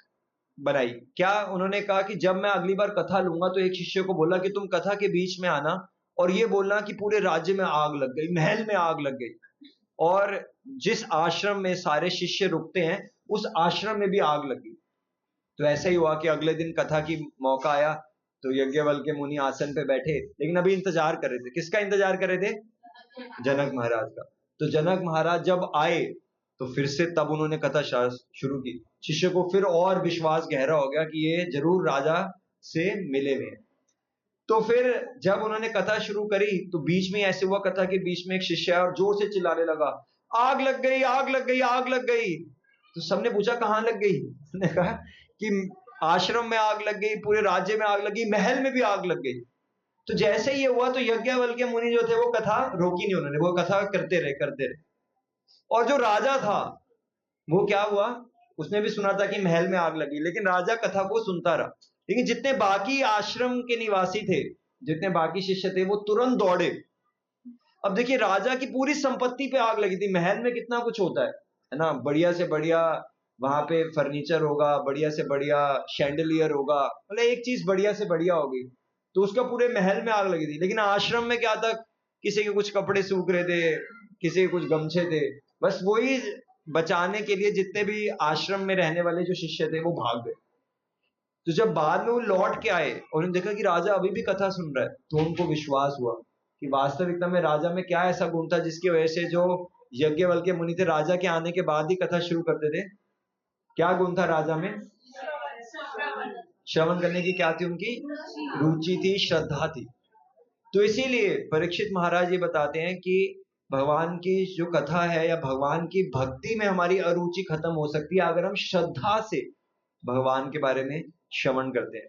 बनाई। क्या, उन्होंने कहा कि जब मैं अगली बार कथा लूंगा तो एक शिष्य को बोला कि तुम कथा के बीच में आना और ये बोलना कि पूरे राज्य में आग लग गई, महल में आग लग गई, और जिस आश्रम में सारे शिष्य रुकते हैं उस आश्रम में भी आग लगी। तो ऐसा ही हुआ कि अगले दिन कथा की मौका आया तो यज्ञवल्क्य मुनि आसन पे बैठे, लेकिन अभी इंतजार कर रहे थे, किसका इंतजार कर रहे थे, जनक महाराज का। तो जनक महाराज जब आए तो फिर से तब उन्होंने कथा शुरू की। शिष्य को फिर और विश्वास गहरा हो गया कि ये जरूर राजा से मिले हुए हैं। तो फिर जब उन्होंने कथा शुरू करी तो बीच में ऐसे हुआ, कथा के बीच में एक शिष्य और जोर से चिल्लाने लगा, आग लग गई, आग लग गई, आग लग गई। तो सबने पूछा कहां लग गई, उसने कहा कि आश्रम में आग लग गई, पूरे राज्य में आग लग गई, महल में भी आग लग गई। तो जैसे ही ये हुआ तो यज्ञवल्क्य मुनि जो थे वो कथा रोकी नहीं उन्होंने, वो कथा करते रहे करते रहे। और जो राजा था वो क्या हुआ, उसने भी सुना था कि महल में आग लगी, लेकिन राजा कथा को सुनता रहा। लेकिन जितने बाकी आश्रम के निवासी थे, जितने बाकी शिष्य थे वो तुरंत दौड़े। अब देखिए राजा की पूरी संपत्ति पे आग लगी थी, महल में कितना कुछ होता है ना, बढ़िया से बढ़िया वहां पे फर्नीचर होगा, बढ़िया से बढ़िया शैंडलियर होगा, मतलब एक चीज बढ़िया से बढ़िया होगी। तो उसका पूरे महल में आग लगी थी। लेकिन आश्रम में क्या था, किसी के कुछ कपड़े सूख रहे थे, किसी के कुछ गमछे थे, बस वही बचाने के लिए जितने भी आश्रम में रहने वाले जो शिष्य थे वो भाग गए। तो जब बाद में वो लौट के आए और उन्होंने देखा कि राजा अभी भी कथा सुन रहा है, तो उनको विश्वास हुआ कि वास्तविकता में राजा में क्या ऐसा गुण था जिसकी वजह से जो यज्ञवल्क्य मुनि थे राजा के आने के बाद ही कथा शुरू करते थे। क्या गुण था राजा में, श्रवण करने की क्या थी उनकी रुचि थी, श्रद्धा थी। तो इसीलिए परीक्षित महाराज ये बताते हैं कि भगवान की जो कथा है या भगवान की भक्ति में हमारी अरुचि खत्म हो सकती है अगर हम श्रद्धा से भगवान के बारे में श्रवण करते हैं।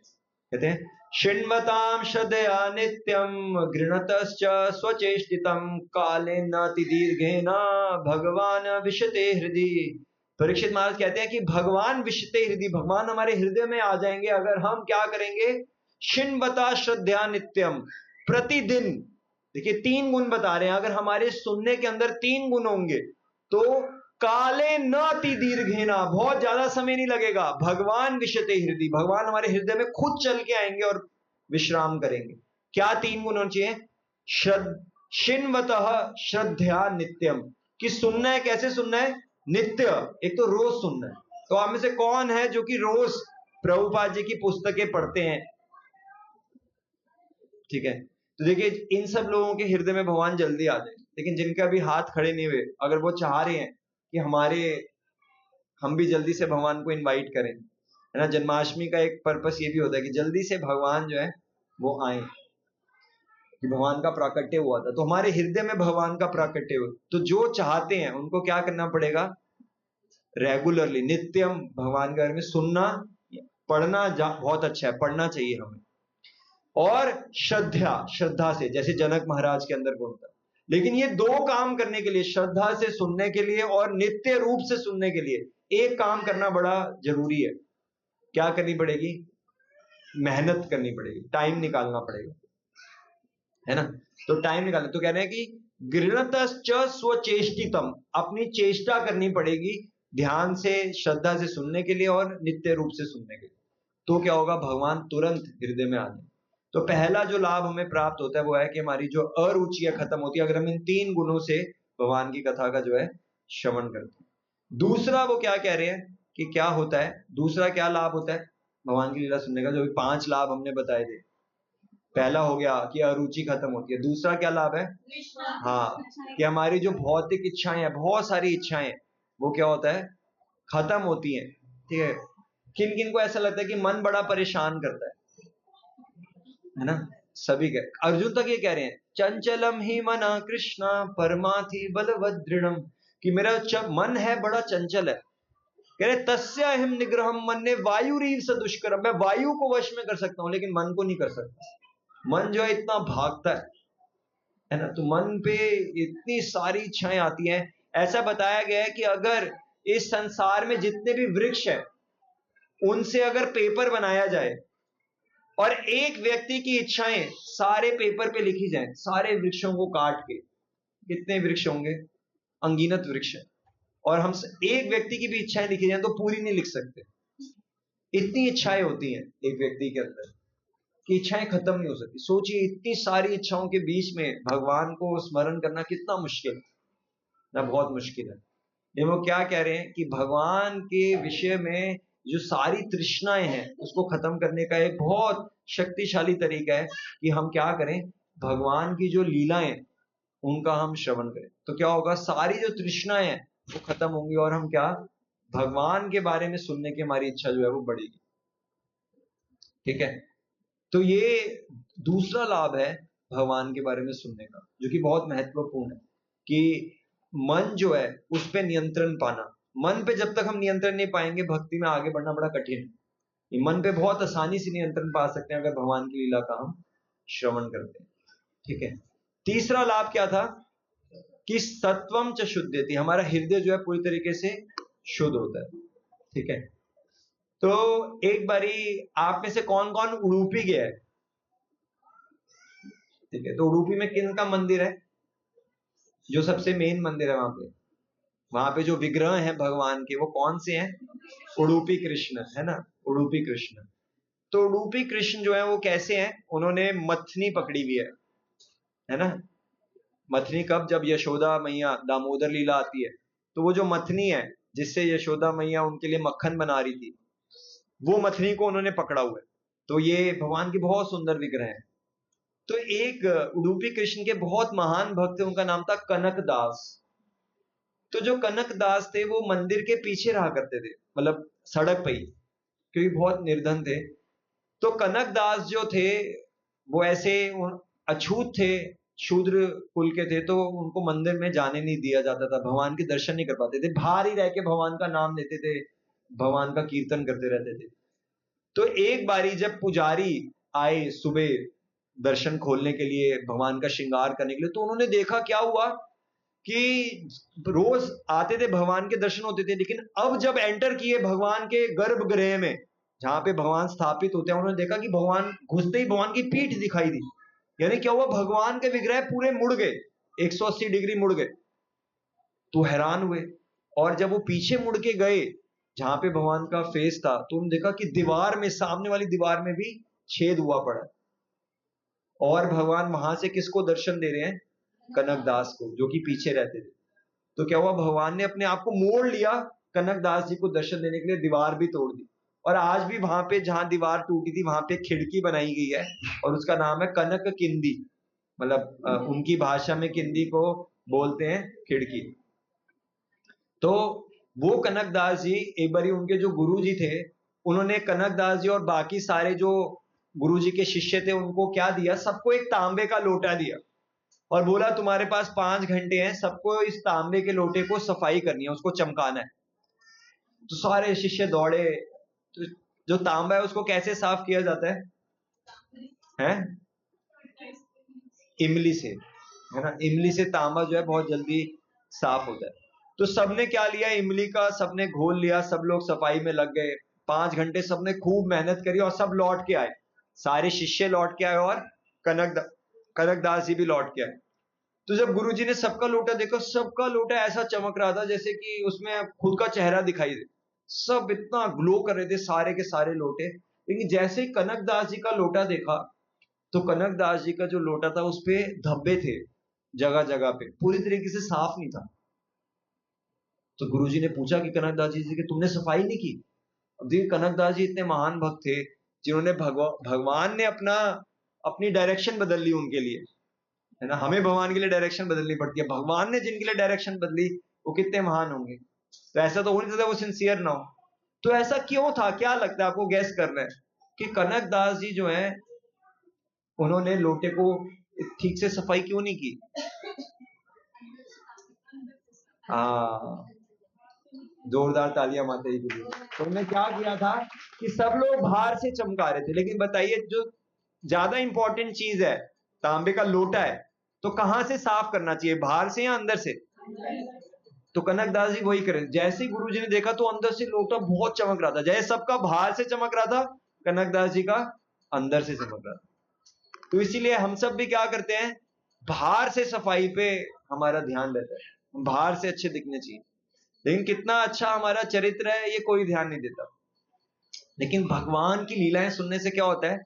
कहते हैं शृण्वतां श्रद्धया नित्यं गृणतश्च स्वचेष्टितं कालेन नाति दीर्घेन भगवान विशते हृदि परीक्षित महाराज कहते हैं कि भगवान विशते हृदय, भगवान हमारे हृदय में आ जाएंगे अगर हम क्या करेंगे, शिन्वता श्रद्धा नित्यम, प्रतिदिन। देखिए 3 गुण बता रहे हैं, अगर हमारे सुनने के अंदर 3 गुण होंगे तो काले न अति दीर्घेना, बहुत ज्यादा समय नहीं लगेगा, भगवान विशते हृदय, भगवान हमारे हृदय में खुद चल के आएंगे और विश्राम करेंगे। क्या 3 गुण होने चाहिए? शिन्वतः श्रद्धा नित्यम, कि सुनना है, कैसे सुनना है? नित्य, एक तो रोज सुनना है। तो आप में से कौन है जो कि रोज प्रभुपाद जी की पुस्तकें पढ़ते हैं? ठीक है, तो देखिए इन सब लोगों के हृदय में भगवान जल्दी आ जाए। लेकिन जिनके अभी हाथ खड़े नहीं हुए, अगर वो चाह रहे हैं कि हम भी जल्दी से भगवान को इनवाइट करें, है ना, जन्माष्टमी का एक पर्पस ये भी होता है कि जल्दी से भगवान जो है वो आए, कि भगवान का प्राकट्य हुआ था, तो हमारे हृदय में भगवान का प्राकट्य हुआ। तो जो चाहते हैं उनको क्या करना पड़ेगा? रेगुलरली, नित्यम भगवान के बारे में सुनना, पढ़ना बहुत अच्छा है, पढ़ना चाहिए हमें। और श्रद्धा से, जैसे जनक महाराज के अंदर गुण था। लेकिन ये 2 काम करने के लिए, श्रद्धा से सुनने के लिए और नित्य रूप से सुनने के लिए, एक काम करना बड़ा जरूरी है। क्या करनी पड़ेगी? मेहनत करनी पड़ेगी, टाइम निकालना पड़ेगा, है ना। तो टाइम निकालना, तो कह रहे हैं कि गृणतश्च स्वचेष्टितम, अपनी चेष्टा करनी पड़ेगी ध्यान से, श्रद्धा से सुनने के लिए और नित्य रूप से सुनने के लिए। तो क्या होगा? भगवान तुरंत हृदय में आ जाए। तो पहला जो लाभ हमें प्राप्त होता है वो है कि हमारी जो अरुचियां खत्म होती है, अगर हम इन 3 गुणों से भगवान की कथा का जो है श्रवण करते हैं। दूसरा वो क्या कह रहे हैं कि क्या होता है, दूसरा क्या लाभ होता है भगवान की लीला सुनने का? जो भी 5 लाभ हमने बताए थे, पहला हो गया कि अरुचि खत्म होती है। दूसरा क्या लाभ है? हाँ, कि हमारी जो भौतिक इच्छाएं हैं, बहुत सारी इच्छाएं, वो क्या होता है? खत्म होती हैं। ठीक है, किन किन को ऐसा लगता है कि मन बड़ा परेशान करता है ना? सभी के, अर्जुन तक ये कह रहे हैं, चंचलम ही मना कृष्णा परमाथि बलवदृढ़म, कि मेरा मन है बड़ा चंचल है। कह रहे तस्य हिम निग्रहम मन्ये वायुरीव स दुष्करम, मैं वायु को वश में कर सकता हूं लेकिन मन को नहीं कर सकता। मन जो है इतना भागता है ना, तो मन पे इतनी सारी इच्छाएं आती हैं। ऐसा बताया गया है कि अगर इस संसार में जितने भी वृक्ष हैं उनसे अगर पेपर बनाया जाए और एक व्यक्ति की इच्छाएं सारे पेपर पे लिखी जाएं, सारे वृक्षों को काट के, कितने वृक्ष होंगे? अनगिनत वृक्ष है, और हम एक व्यक्ति की भी इच्छाएं लिखी जाए तो पूरी नहीं लिख सकते। इतनी इच्छाएं होती हैं एक व्यक्ति के अंदर कि इच्छाएं खत्म नहीं हो सकती। सोचिए इतनी सारी इच्छाओं के बीच में भगवान को स्मरण करना कितना मुश्किल ना, बहुत मुश्किल है। ये वो क्या कह रहे हैं कि भगवान के विषय में जो सारी तृष्णाएं हैं उसको खत्म करने का एक बहुत शक्तिशाली तरीका है कि हम क्या करें, भगवान की जो लीलाएं उनका हम श्रवण करें। तो क्या होगा? सारी जो तृष्णाएं हैं वो खत्म होंगी और हम क्या, भगवान के बारे में सुनने की हमारी इच्छा जो है वो बढ़ेगी। ठीक है, तो ये दूसरा लाभ है भगवान के बारे में सुनने का, जो कि बहुत महत्वपूर्ण है, कि मन जो है उस पर नियंत्रण पाना। मन पे जब तक हम नियंत्रण नहीं पाएंगे, भक्ति में आगे बढ़ना बड़ा कठिन है। मन पे बहुत आसानी से नियंत्रण पा सकते हैं अगर भगवान की लीला का हम श्रवण करते हैं। ठीक है, तीसरा लाभ क्या था कि सत्वम च शुद्धयति, हमारा हृदय जो है पूरी तरीके से शुद्ध होता है। ठीक है, तो एक बारी आप में से कौन कौन उडुपी गया है? ठीक है, तो उडुपी में किन का मंदिर है? जो सबसे मेन मंदिर है वहां पे जो विग्रह हैं भगवान के वो कौन से हैं? उडुपी कृष्ण, है ना, उडुपी कृष्ण। तो उडुपी कृष्ण जो है वो कैसे हैं? उन्होंने मथनी पकड़ी हुई है ना। मथनी कब? जब यशोदा मैया दामोदर लीला आती है तो वो जो मथनी है जिससे यशोदा मैया उनके लिए मक्खन बना रही थी, वो मथनी को उन्होंने पकड़ा हुआ है। तो ये भगवान की बहुत सुंदर विग्रह है। तो एक उडुपी कृष्ण के बहुत महान भक्त थे, उनका नाम था कनक दास। तो जो कनक दास थे वो मंदिर के पीछे रहा करते थे, मतलब सड़क पे ही, क्योंकि बहुत निर्धन थे। तो कनक दास जो थे वो ऐसे अछूत थे, शूद्र कुल के थे, तो उनको मंदिर में जाने नहीं दिया जाता था, भगवान के दर्शन नहीं कर पाते थे। बाहर ही रह के भगवान का नाम लेते थे, भगवान का कीर्तन करते रहते थे। तो एक बारी जब पुजारी आए सुबह दर्शन खोलने के लिए, भगवान का श्रृंगार करने के लिए, तो उन्होंने देखा क्या हुआ कि रोज आते थे, भगवान के दर्शन होते थे, लेकिन अब जब एंटर किए भगवान के गर्भगृह में जहां पे भगवान स्थापित होते हैं, उन्होंने देखा कि भगवान घुसते ही भगवान की पीठ दिखाई दी। यानी क्या हुआ, भगवान के विग्रह पूरे मुड़ गए, 180 डिग्री मुड़ गए। तो हैरान हुए, और जब वो पीछे मुड़ के गए जहां पे भगवान का फेस था, तो उन्होंने देखा कि दीवार में, सामने वाली दीवार में भी छेद हुआ पड़ा। और भगवान वहां से किसको दर्शन दे रहे हैं, कनकदास को, जो कि पीछे रहते थे। तो क्या हुआ, भगवान ने अपने आप को मोड़ लिया, कनकदास जी को दर्शन देने के लिए दीवार भी तोड़ दी। और आज भी वहां पे जहां दीवार टूटी थी वहां पे खिड़की बनाई गई है, और उसका नाम है कनक किंदी। मतलब उनकी भाषा में किंदी को बोलते हैं खिड़की। तो वो कनकदास जी, एक बारी उनके जो गुरु जी थे, उन्होंने कनकदास जी और बाकी सारे जो गुरु जी के शिष्य थे उनको क्या दिया, सबको एक तांबे का लोटा दिया, और बोला तुम्हारे पास 5 घंटे हैं, सबको इस तांबे के लोटे को सफाई करनी है, उसको चमकाना है। तो सारे शिष्य दौड़े। तो जो तांबा है उसको कैसे साफ किया जाता है? इमली से, है ना, इमली से तांबा जो है बहुत जल्दी साफ होता है। तो सबने क्या लिया, इमली का सबने घोल लिया, सब लोग सफाई में लग गए। 5 घंटे सबने खूब मेहनत करी और सब लौट के आए, सारे शिष्य लौट के आए और कनकदास जी भी लौट के आए। तो जब गुरुजी ने सबका लोटा देखा, सबका लोटा ऐसा चमक रहा था जैसे कि उसमें खुद का चेहरा दिखाई दे। सब इतना ग्लो कर रहे थे सारे के सारे लोटे। लेकिन जैसे ही कनकदास जी का लोटा देखा, तो कनकदास जी का जो लोटा था उस पे धब्बे थे, जगह जगह पे, पूरी तरीके से साफ नहीं था। तो गुरुजी ने पूछा कि कनकदास जी कि तुमने सफाई नहीं की? अब देखिए, कनकदास जी इतने महान भक्त थे जिन्होंने भगवान ने अपनी डायरेक्शन बदल ली उनके लिए, है ना। हमें भगवान के लिए डायरेक्शन बदलनी पड़ती है, भगवान ने जिनके लिए डायरेक्शन बदली वो कितने महान होंगे। तो ऐसा तो हो नहीं सकता वो सिंसियर ना हो। तो ऐसा क्यों था, क्या लगता है आपको, गैस करना है कि कनकदास जी जो है उन्होंने लोटे को ठीक से सफाई क्यों नहीं की? हाँ, जोरदार तालियां माता जी के लिए। तो उन्होंने क्या किया था कि सब लोग बाहर से चमका रहे थे, लेकिन बताइए जो ज्यादा इंपॉर्टेंट चीज है, तांबे का लोटा है, तो कहां से साफ करना चाहिए, बाहर से या अंदर से? तो कनकदास जी वही करें। जैसे ही गुरुजी ने देखा तो अंदर से लोटा बहुत चमक रहा था, जैसे सबका बाहर से चमक रहा था, कनकदास जी का अंदर से चमक रहा था। तो इसीलिए हम सब भी क्या करते हैं, बाहर से सफाई पे हमारा ध्यान रहता है, हम बाहर से अच्छे दिखने चाहिए, लेकिन कितना अच्छा हमारा चरित्र है ये कोई ध्यान नहीं देता। लेकिन भगवान की लीलाएं सुनने से क्या होता है,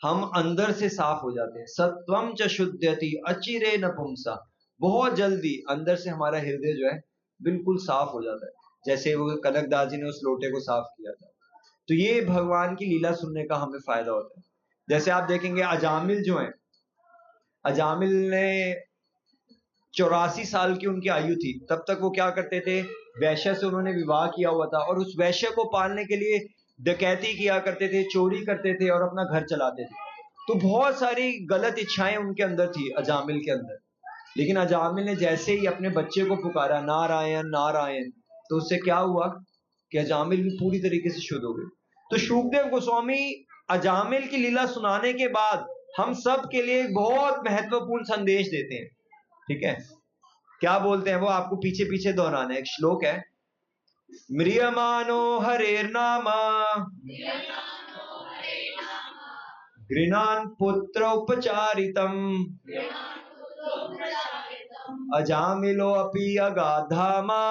हम अंदर से साफ हो जाते हैं। सत्वम च शुद्ध्यति अचिरे नपुंसा, बहुत जल्दी अंदर से हमारा हृदय जो है बिल्कुल साफ हो जाता है, जैसे वो कनकदास जी ने उस लोटे को साफ किया था। तो ये भगवान की लीला सुनने का हमें फायदा होता है। जैसे आप देखेंगे अजामिल जो है, अजामिल ने 84 साल की उनकी आयु थी, तब तक वो क्या करते थे, वैश्य से उन्होंने विवाह किया हुआ था, और उस वैश्य को पालने के लिए डकैती किया करते थे, चोरी करते थे और अपना घर चलाते थे। तो बहुत सारी गलत इच्छाएं उनके अंदर थी, अजामिल के अंदर। लेकिन अजामिल ने जैसे ही अपने बच्चे को पुकारा, नारायण नारायण, तो उससे क्या हुआ कि अजामिल भी पूरी तरीके से शुद्ध हो गए। तो शुकदेव गोस्वामी अजामिल की लीला सुनाने के बाद हम सब के लिए एक बहुत महत्वपूर्ण संदेश देते हैं। ठीक है, क्या बोलते हैं वो, आपको पीछे पीछे दोहराना है। एक श्लोक है, म्रियमानो हरेर्नामा गृणान पुत्र उपचारितम अजामिलो अपि अगाधामा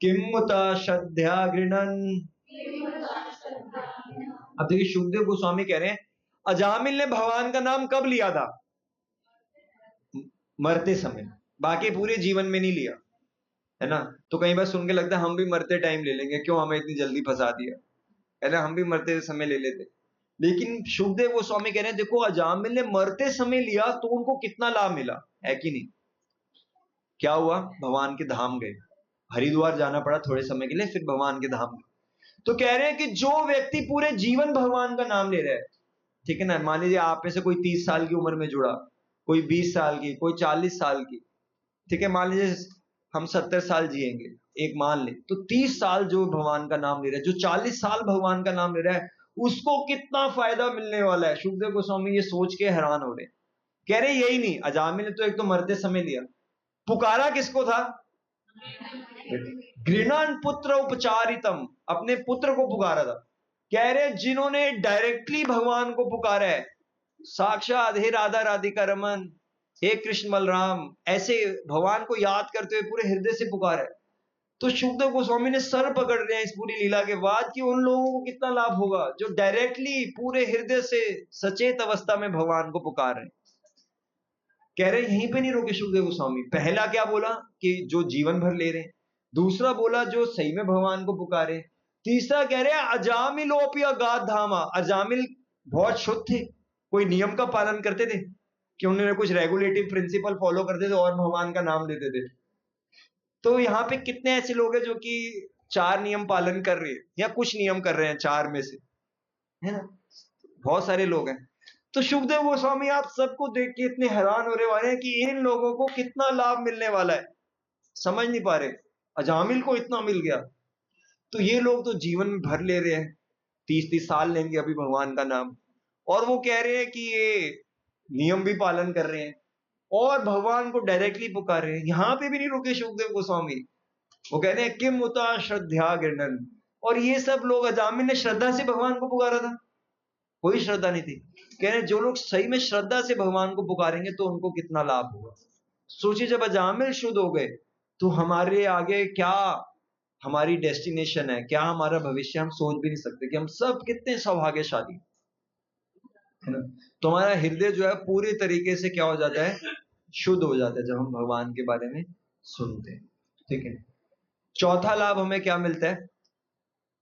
किमुत श्रद्धा गृणन। अब देखिए, शुकदेव गोस्वामी कह रहे हैं अजामिल ने भगवान का नाम कब लिया था? मरते समय, बाकी पूरे जीवन में नहीं लिया, है ना। तो कई बार सुन के लगता है हम भी मरते टाइम ले लेंगे, क्यों हमें इतनी जल्दी फंसा दिया, है ना, हम भी मरते समय ले लेते। लेकिन शुकदेव गोस्वामी कह रहे हैं देखो, अजामिल ने मरते समय लिया तो उनको कितना लाभ मिला, है कि नहीं। क्या हुआ, भगवान के धाम गए, हरिद्वार जाना पड़ा थोड़े समय के लिए, फिर भगवान के धाम गए। तो कह रहे हैं कि जो व्यक्ति पूरे जीवन भगवान का नाम ले रहा है, ठीक है ना, मान लीजिए आप में से कोई 30 साल की उम्र में जुड़ा, कोई 20 साल की, कोई 40 साल की, ठीक है, मान लीजिए हम 70 साल जिएंगे, एक मान ले, तो 30 साल जो भगवान का नाम ले रहा है, जो 40 साल भगवान का नाम ले रहा है, उसको कितना फायदा मिलने वाला है। शुकदेव गोस्वामी ये सोच के हैरान हो रहे कह रहे यही नहीं, अजामिल ने तो एक तो मरते समय लिया, पुकारा किसको था? घृणान पुत्र उपचारितम, अपने पुत्र को पुकारा था। कह रहे जिन्होंने डायरेक्टली भगवान को पुकारा है, साक्षात हे राधा राधिका रमन, हे कृष्ण बलराम, ऐसे भगवान को याद करते हुए पूरे हृदय से पुकारा है। तो शुकदेव गोस्वामी ने सर पकड़ रहे हैं इस पूरी लीला के बाद कि उन लोगों को कितना लाभ होगा जो डायरेक्टली पूरे हृदय से सचेत अवस्था में भगवान को पुकार रहे हैं। कह रहे यहीं पे नहीं रोके शुकदेव गोस्वामी, पहला क्या बोला कि जो जीवन भर ले रहे हैं, दूसरा बोला जो सही में भगवान को पुकारे, तीसरा कह रहे अजामिलोपी अगाध धामा, अजामिल बहुत शुद्ध थे, कोई नियम का पालन करते थे कि उन्होंने कुछ रेगुलेटिव प्रिंसिपल फॉलो करते थे और भगवान का नाम लेते थे। तो यहाँ पे कितने ऐसे लोग हैं जो कि 4 नियम पालन कर रहे हैं या कुछ नियम कर रहे हैं 4 में से, है ना, बहुत सारे लोग हैं। तो शुकदेव गोस्वामी आप सबको देख के इतने हैरान हो रहे वाले हैं कि इन लोगों को कितना लाभ मिलने वाला है, समझ नहीं पा रहे। अजामिल को इतना मिल गया, तो ये लोग तो जीवन भर ले रहे हैं, 30-30 साल लेंगे अभी भगवान का नाम, और वो कह रहे हैं कि ये नियम भी पालन कर रहे हैं और भगवान को डायरेक्टली पुकार रहे हैं। यहां पे भी नहीं रुके शुकदेव गोस्वामी, वो कह रहे हैं किम उता श्रद्धा गिरनन, और ये सब लोग, अजामिल ने श्रद्धा से भगवान को पुकारा था, कोई श्रद्धा नहीं थी। कह रहे हैं जो लोग सही में श्रद्धा से भगवान को पुकारेंगे तो उनको कितना लाभ होगा। सोचिए जब अजामिल शुद्ध हो गए तो हमारे आगे क्या हमारी डेस्टिनेशन है, क्या हमारा भविष्य, हम सोच भी नहीं सकते कि हम सब कितने सौभाग्यशाली, है ना। तो हमारा हृदय जो है पूरी तरीके से क्या हो जाता है, शुद्ध हो जाता है जब हम भगवान के बारे में सुनते हैं। ठीक है, चौथा लाभ हमें क्या मिलता है,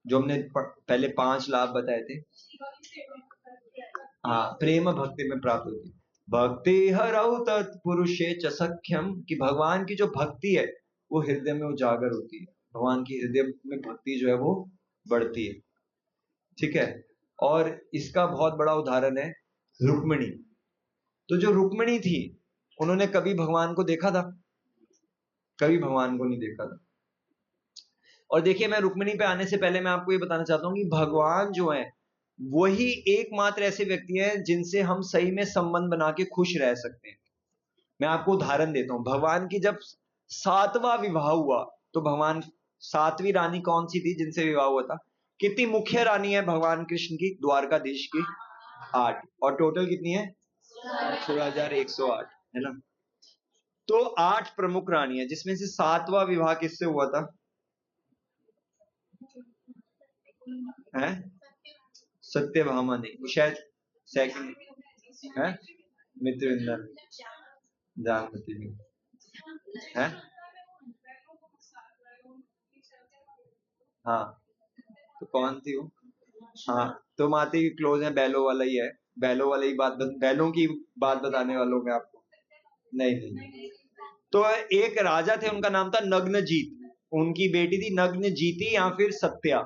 जो हमने पहले 5 लाभ बताए थे। हाँ, प्रेम भक्ति में प्राप्त होती है। भक्ति हरौ तत्पुरुषे च सख्यम, कि भगवान की जो भक्ति है वो हृदय में उजागर होती है, भगवान की हृदय में भक्ति जो है वो बढ़ती है। ठीक है, और इसका बहुत बड़ा उदाहरण है रुक्मिणी। तो जो रुक्मिणी थी उन्होंने कभी भगवान को देखा था? कभी भगवान को नहीं देखा था। और देखिए, मैं रुक्मिणी पे आने से पहले मैं आपको ये बताना चाहता हूं कि भगवान जो है वही एकमात्र ऐसे व्यक्ति हैं जिनसे हम सही में संबंध बना के खुश रह सकते हैं। मैं आपको उदाहरण देता हूं, भगवान की जब 7वां विवाह हुआ तो भगवान, 7वीं रानी कौन सी थी जिनसे विवाह हुआ था? कितनी मुख्य रानी है भगवान कृष्ण की द्वारकाधीश की? 8, और टोटल कितनी है? 16,108, है ना। तो 8 प्रमुख रानी है, जिसमें से 7वां विवाह किससे हुआ था? है सत्यभामा नहीं, वो शायद सेकंड है, मित्रविंदा, जामवती है। हाँ, तो कौन थी वो? हाँ, तो माते की क्लोज है, बैलो वाला ही है, बैलो वाला ही बैलों की बात बताने वालों में आपको नहीं। तो एक राजा थे, उनका नाम था नग्नजीत, उनकी बेटी थी नग्नजीती या फिर सत्या।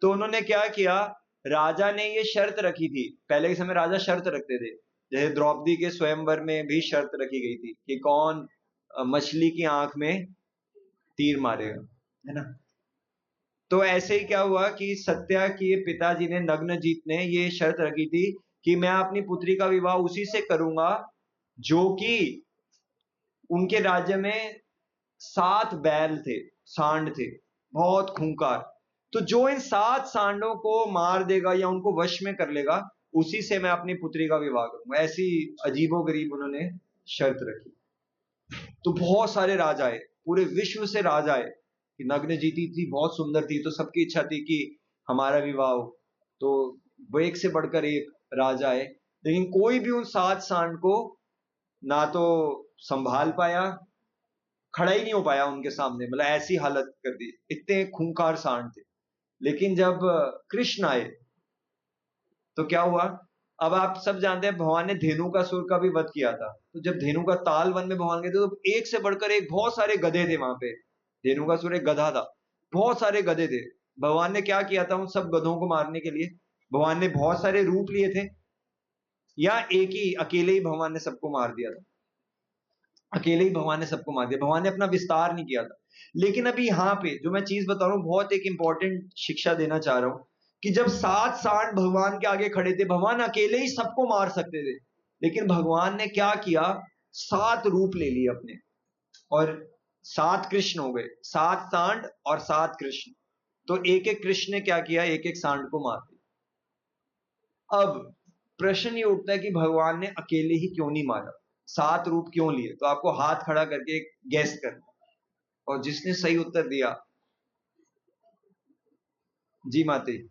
तो उन्होंने क्या किया, राजा ने ये शर्त रखी थी, पहले के समय राजा शर्त रखते थे, जैसे द्रौपदी के स्वयंवर में भी शर्त रखी गई थी कि कौन मछली की आंख में तीर मारेगा, है ना। तो ऐसे ही क्या हुआ कि सत्या के पिताजी ने, नग्नजीत ने, ये शर्त रखी थी कि मैं अपनी पुत्री का विवाह उसी से करूंगा जो कि उनके राज्य में 7 बैल थे, सांड थे, बहुत खूंखार। तो जो इन 7 सांडों को मार देगा या उनको वश में कर लेगा, उसी से मैं अपनी पुत्री का विवाह करूंगा। ऐसी अजीबोगरीब उन्होंने शर्त रखी। तो बहुत सारे राजा आए, पूरे विश्व से राजा आए कि नग्नजीती थी, बहुत सुंदर थी, तो सबकी इच्छा थी कि हमारा विवाह हो। तो वो एक से बढ़कर एक राजा आए, लेकिन कोई भी उन 7 सांड को ना तो संभाल पाया, खड़ा ही नहीं हो पाया उनके सामने, मतलब ऐसी हालत कर दी, इतने खूंखार सांड थे। लेकिन जब कृष्ण आए तो क्या हुआ, अब आप सब जानते हैं भगवान ने धेनुकासुर का भी वध किया था। तो जब धेनु का ताल वन में भगवान गए थे तो एक से बढ़कर एक बहुत सारे गधे थे वहां पे, धेनुकासुर एक गधा था, बहुत सारे गधे थे। भगवान ने क्या किया था, उन सब गधों को मारने के लिए भगवान ने बहुत सारे रूप लिए थे, या एक ही अकेले ही भगवान ने सबको मार दिया था? अकेले ही भगवान ने सबको मार दिया, भगवान ने अपना विस्तार नहीं किया था। लेकिन अभी यहाँ पे जो मैं चीज बता रहा हूँ, बहुत एक इंपॉर्टेंट शिक्षा देना चाह रहा हूं कि जब 7 सांड भगवान के आगे खड़े थे, भगवान अकेले ही सबको मार सकते थे, लेकिन भगवान ने क्या किया, 7 रूप ले लिए अपने, और 7 कृष्ण हो गए, 7 सांड और 7 कृष्ण। तो एक एक कृष्ण ने क्या किया, एक एक सांड को मार दिया। अब प्रश्न ये उठता है कि भगवान ने अकेले ही क्यों नहीं मारा, 7 रूप क्यों लिए? तो आपको हाथ खड़ा करके गैस करना, और जिसने सही उत्तर दिया, जी माते हैं?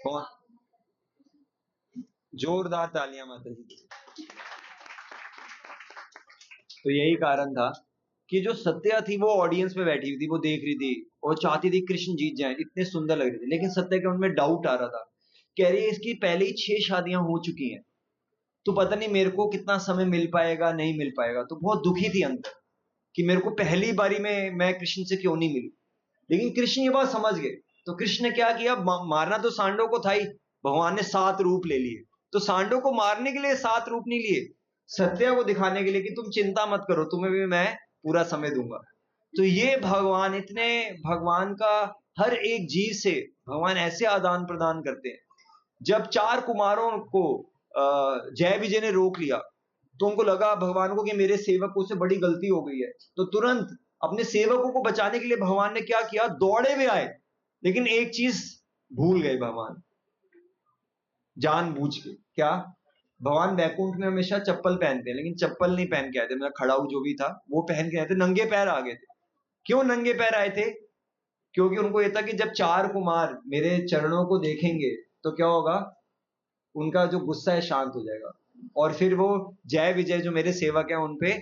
कौन? जोरदार तालियां माता जी। तो यही कारण था कि जो सत्या थी वो ऑडियंस में बैठी हुई थी, वो देख रही थी और चाहती थी कृष्ण जीत जाए, इतने सुंदर लग रहे थे। लेकिन सत्या के उनमें डाउट आ रहा था, कह रही है इसकी पहले ही 6 शादियां हो चुकी हैं, तो पता नहीं मेरे को कितना समय मिल पाएगा, नहीं मिल पाएगा। तो बहुत दुखी थी अंदर कि मेरे को पहली बारी में मैं कृष्ण से क्यों नहीं मिली। लेकिन कृष्ण ये बात समझ गए, तो कृष्ण ने क्या किया, मारना तो सांडों को था ही, भगवान ने 7 रूप ले लिए। तो सांडों को मारने के लिए 7 रूप नहीं लिए, सत्या को दिखाने के लिए कि तुम चिंता मत करो, तुम्हें भी मैं पूरा समय दूंगा। तो ये भगवान, इतने भगवान का हर एक जीव से भगवान ऐसे आदान प्रदान करते हैं। जब 4 कुमारों को जय विजय ने रोक लिया, तो उनको लगा भगवान को कि मेरे सेवकों से बड़ी गलती हो गई है, तो तुरंत अपने सेवकों को बचाने के लिए भगवान ने क्या किया, दौड़े हुए आए। लेकिन एक चीज भूल गए भगवान, जानबूझ के। क्या? भगवान वैकुंठ में हमेशा चप्पल पहनते हैं, लेकिन चप्पल नहीं पहन के आए थे, मतलब खड़ाऊ जो भी था वो पहन के आए थे, नंगे पैर आ गए थे। क्यों नंगे पैर आए थे? क्योंकि उनको यह था कि जब 4 कुमार मेरे चरणों को देखेंगे तो क्या होगा, उनका जो गुस्सा है शांत हो जाएगा, और फिर वो जय विजय जो मेरे सेवक हैं उनपे,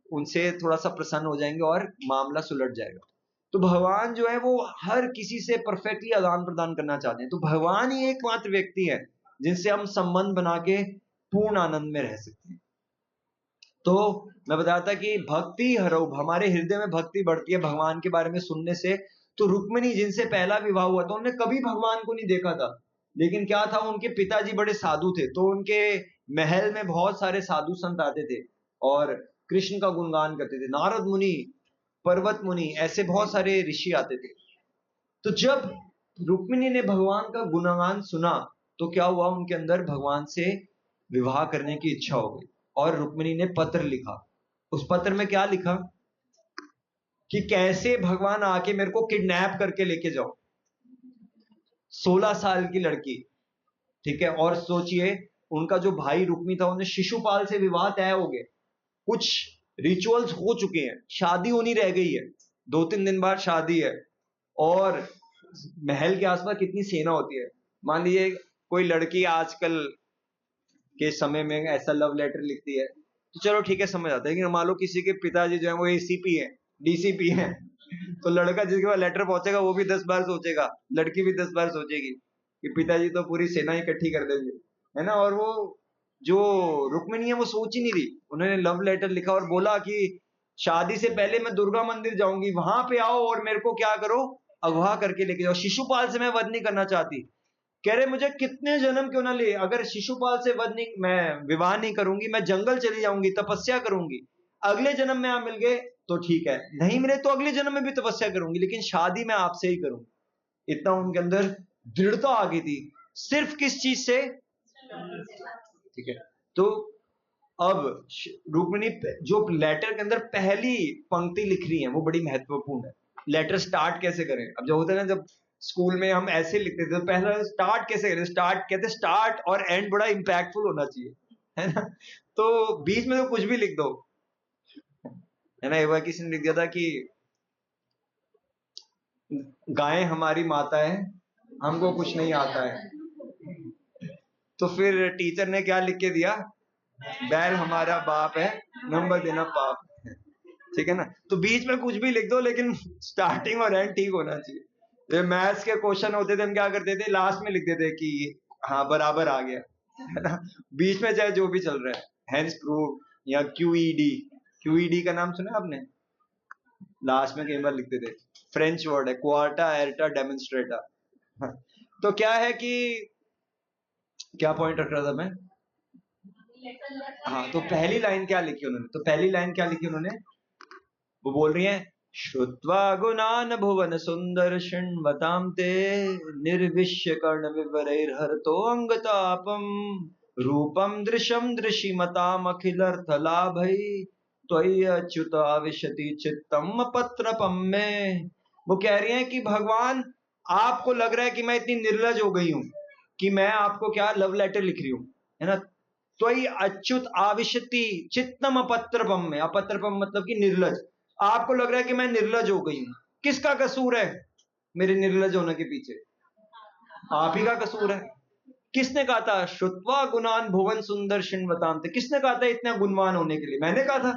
उनसे थोड़ा सा प्रसन्न हो जाएंगे और मामला सुलझ जाएगा। तो भगवान जो है वो हर किसी से परफेक्टली आदान प्रदान करना चाहते हैं। तो भगवान ही एकमात्र व्यक्ति है जिनसे हम संबंध बना के पूर्ण आनंद में रह सकते हैं। तो मैं बताया था कि भक्ति हरो, हमारे हृदय में भक्ति बढ़ती है भगवान के बारे में सुनने से। तो रुक्मिणी जिनसे पहला विवाह हुआ था, उन्होंने कभी भगवान को नहीं देखा था, लेकिन क्या था, उनके पिताजी बड़े साधु थे, तो उनके महल में बहुत सारे साधु संत आते थे और कृष्ण का गुणगान करते थे। नारद मुनि, पर्वत मुनि, ऐसे बहुत सारे ऋषि आते थे। तो जब रुक्मिणी ने भगवान का गुणगान सुना, तो क्या हुआ, उनके अंदर भगवान से विवाह करने की इच्छा हो गई, और रुक्मिणी ने पत्र लिखा। उस पत्र में क्या लिखा कि कैसे भगवान आके मेरे को किडनैप करके लेके जाओ। 16 साल की लड़की, ठीक है। और सोचिए, उनका जो भाई रुक्मी था, उन्हें शिशुपाल से विवाह तय हो गए, कुछ रिचुअल्स हो चुके हैं, शादी होनी रह गई है, 2-3 दिन बाद शादी है, और महल के आसपास कितनी सेना होती है। मान लीजिए कोई लड़की आजकल के समय में ऐसा लव लेटर लिखती है, तो चलो ठीक है, समझ आता है। लेकिन मान लो किसी के पिताजी जो है वो एसीपी है, डीसीपी है, तो लड़का जिसके पास लेटर पहुंचेगा वो भी 10 बार सोचेगा, लड़की भी 10 बार सोचेगी कि पिताजी तो पूरी सेना इकट्ठी कर देंगे, है ना। और वो जो रुक्मिणी है वो सोच ही नहीं रही, उन्होंने लव लेटर लिखा और बोला कि शादी से पहले मैं दुर्गा मंदिर जाऊंगी, वहां पे आओ और मेरे को क्या करो, अगवा करके लेके जाओ। शिशुपाल से मैं वध नहीं करना चाहती। कह रहे मुझे कितने जन्म क्यों ना ले, अगर शिशुपाल से वध नहीं, मैं विवाह नहीं करूंगी, मैं जंगल चली जाऊंगी, तपस्या करूंगी, अगले जन्म में आप मिल गए तो ठीक है, नहीं मिले तो अगले जन्म में भी तपस्या करूंगी, लेकिन शादी मैं आपसे ही करूंगी। इतना उनके अंदर दृढ़ता आ गई थी, सिर्फ किस चीज से, ठीक है। तो अब रुक्मिणी जो लेटर के अंदर पहली पंक्ति लिख रही है वो बड़ी महत्वपूर्ण है। लेटर स्टार्ट कैसे करें, अब जो होता है ना, जब स्कूल में हम ऐसे लिखते थे, तो पहला स्टार्ट कैसे करें, स्टार्ट कहते, स्टार्ट और एंड बड़ा इंपैक्टफुल होना चाहिए, है ना। तो बीच में तो कुछ भी लिख दो, है ना। एक बार किसी ने लिख दिया था कि गायें हमारी माता है, हमको कुछ नहीं आता है, तो फिर टीचर ने क्या लिख के दिया, बैल हमारा बाप है, नंबर देना पाप है, ठीक है ना। तो बीच में कुछ भी लिख दो, लेकिन स्टार्टिंग और एंड ठीक होना चाहिए। जो मैथ्स के क्वेश्चन होते थे, हम क्या करते थे, लास्ट में लिख देते कि हाँ बराबर आ गया, है ना। बीच में चाहे जो भी चल रहा है, हेंस प्रूव्ड या क्यूईडी, क्यूईडी का नाम सुना आपने, लास्ट में कई बार लिखते थे। फ्रेंच वर्ड है, क्वार्टा एर्टा डेमोन्स्ट्रेटा। तो क्या है कि, क्या पॉइंट रख रहा था मैं, हाँ, तो पहली लाइन क्या लिखी उन्होंने, तो पहली लाइन क्या लिखी उन्होंने, वो बोल रही है श्रुत्वा गुणान् भुवन सुंदर शृण्वतां ते निर्विश्य कर्ण विवरैर्हरतो अंगतापम रूपम दृशम दृशिमताम अखिलर्थलाभै त्वयि अच्युत आविशति चित्तम पत्रपम में। वो कह रही हैं कि भगवान, आपको लग रहा है कि मैं इतनी निर्लज हो गई हूं कि मैं आपको क्या लव लेटर लिख रही हूं, है ना। त्वयि अच्युत आविशति चित्तम अपत्रपम में, अपत्रपम मतलब कि निर्लज। आपको लग रहा है कि मैं निर्लज हो गई हूं। किसका कसूर है मेरे निर्लज होने के पीछे? आप ही का कसूर है। किसने कहा था श्रुत्वा गुणान भुवन सुंदर शृण्वताम थे? किसने कहा था इतना गुणवान होने के लिए? मैंने कहा था।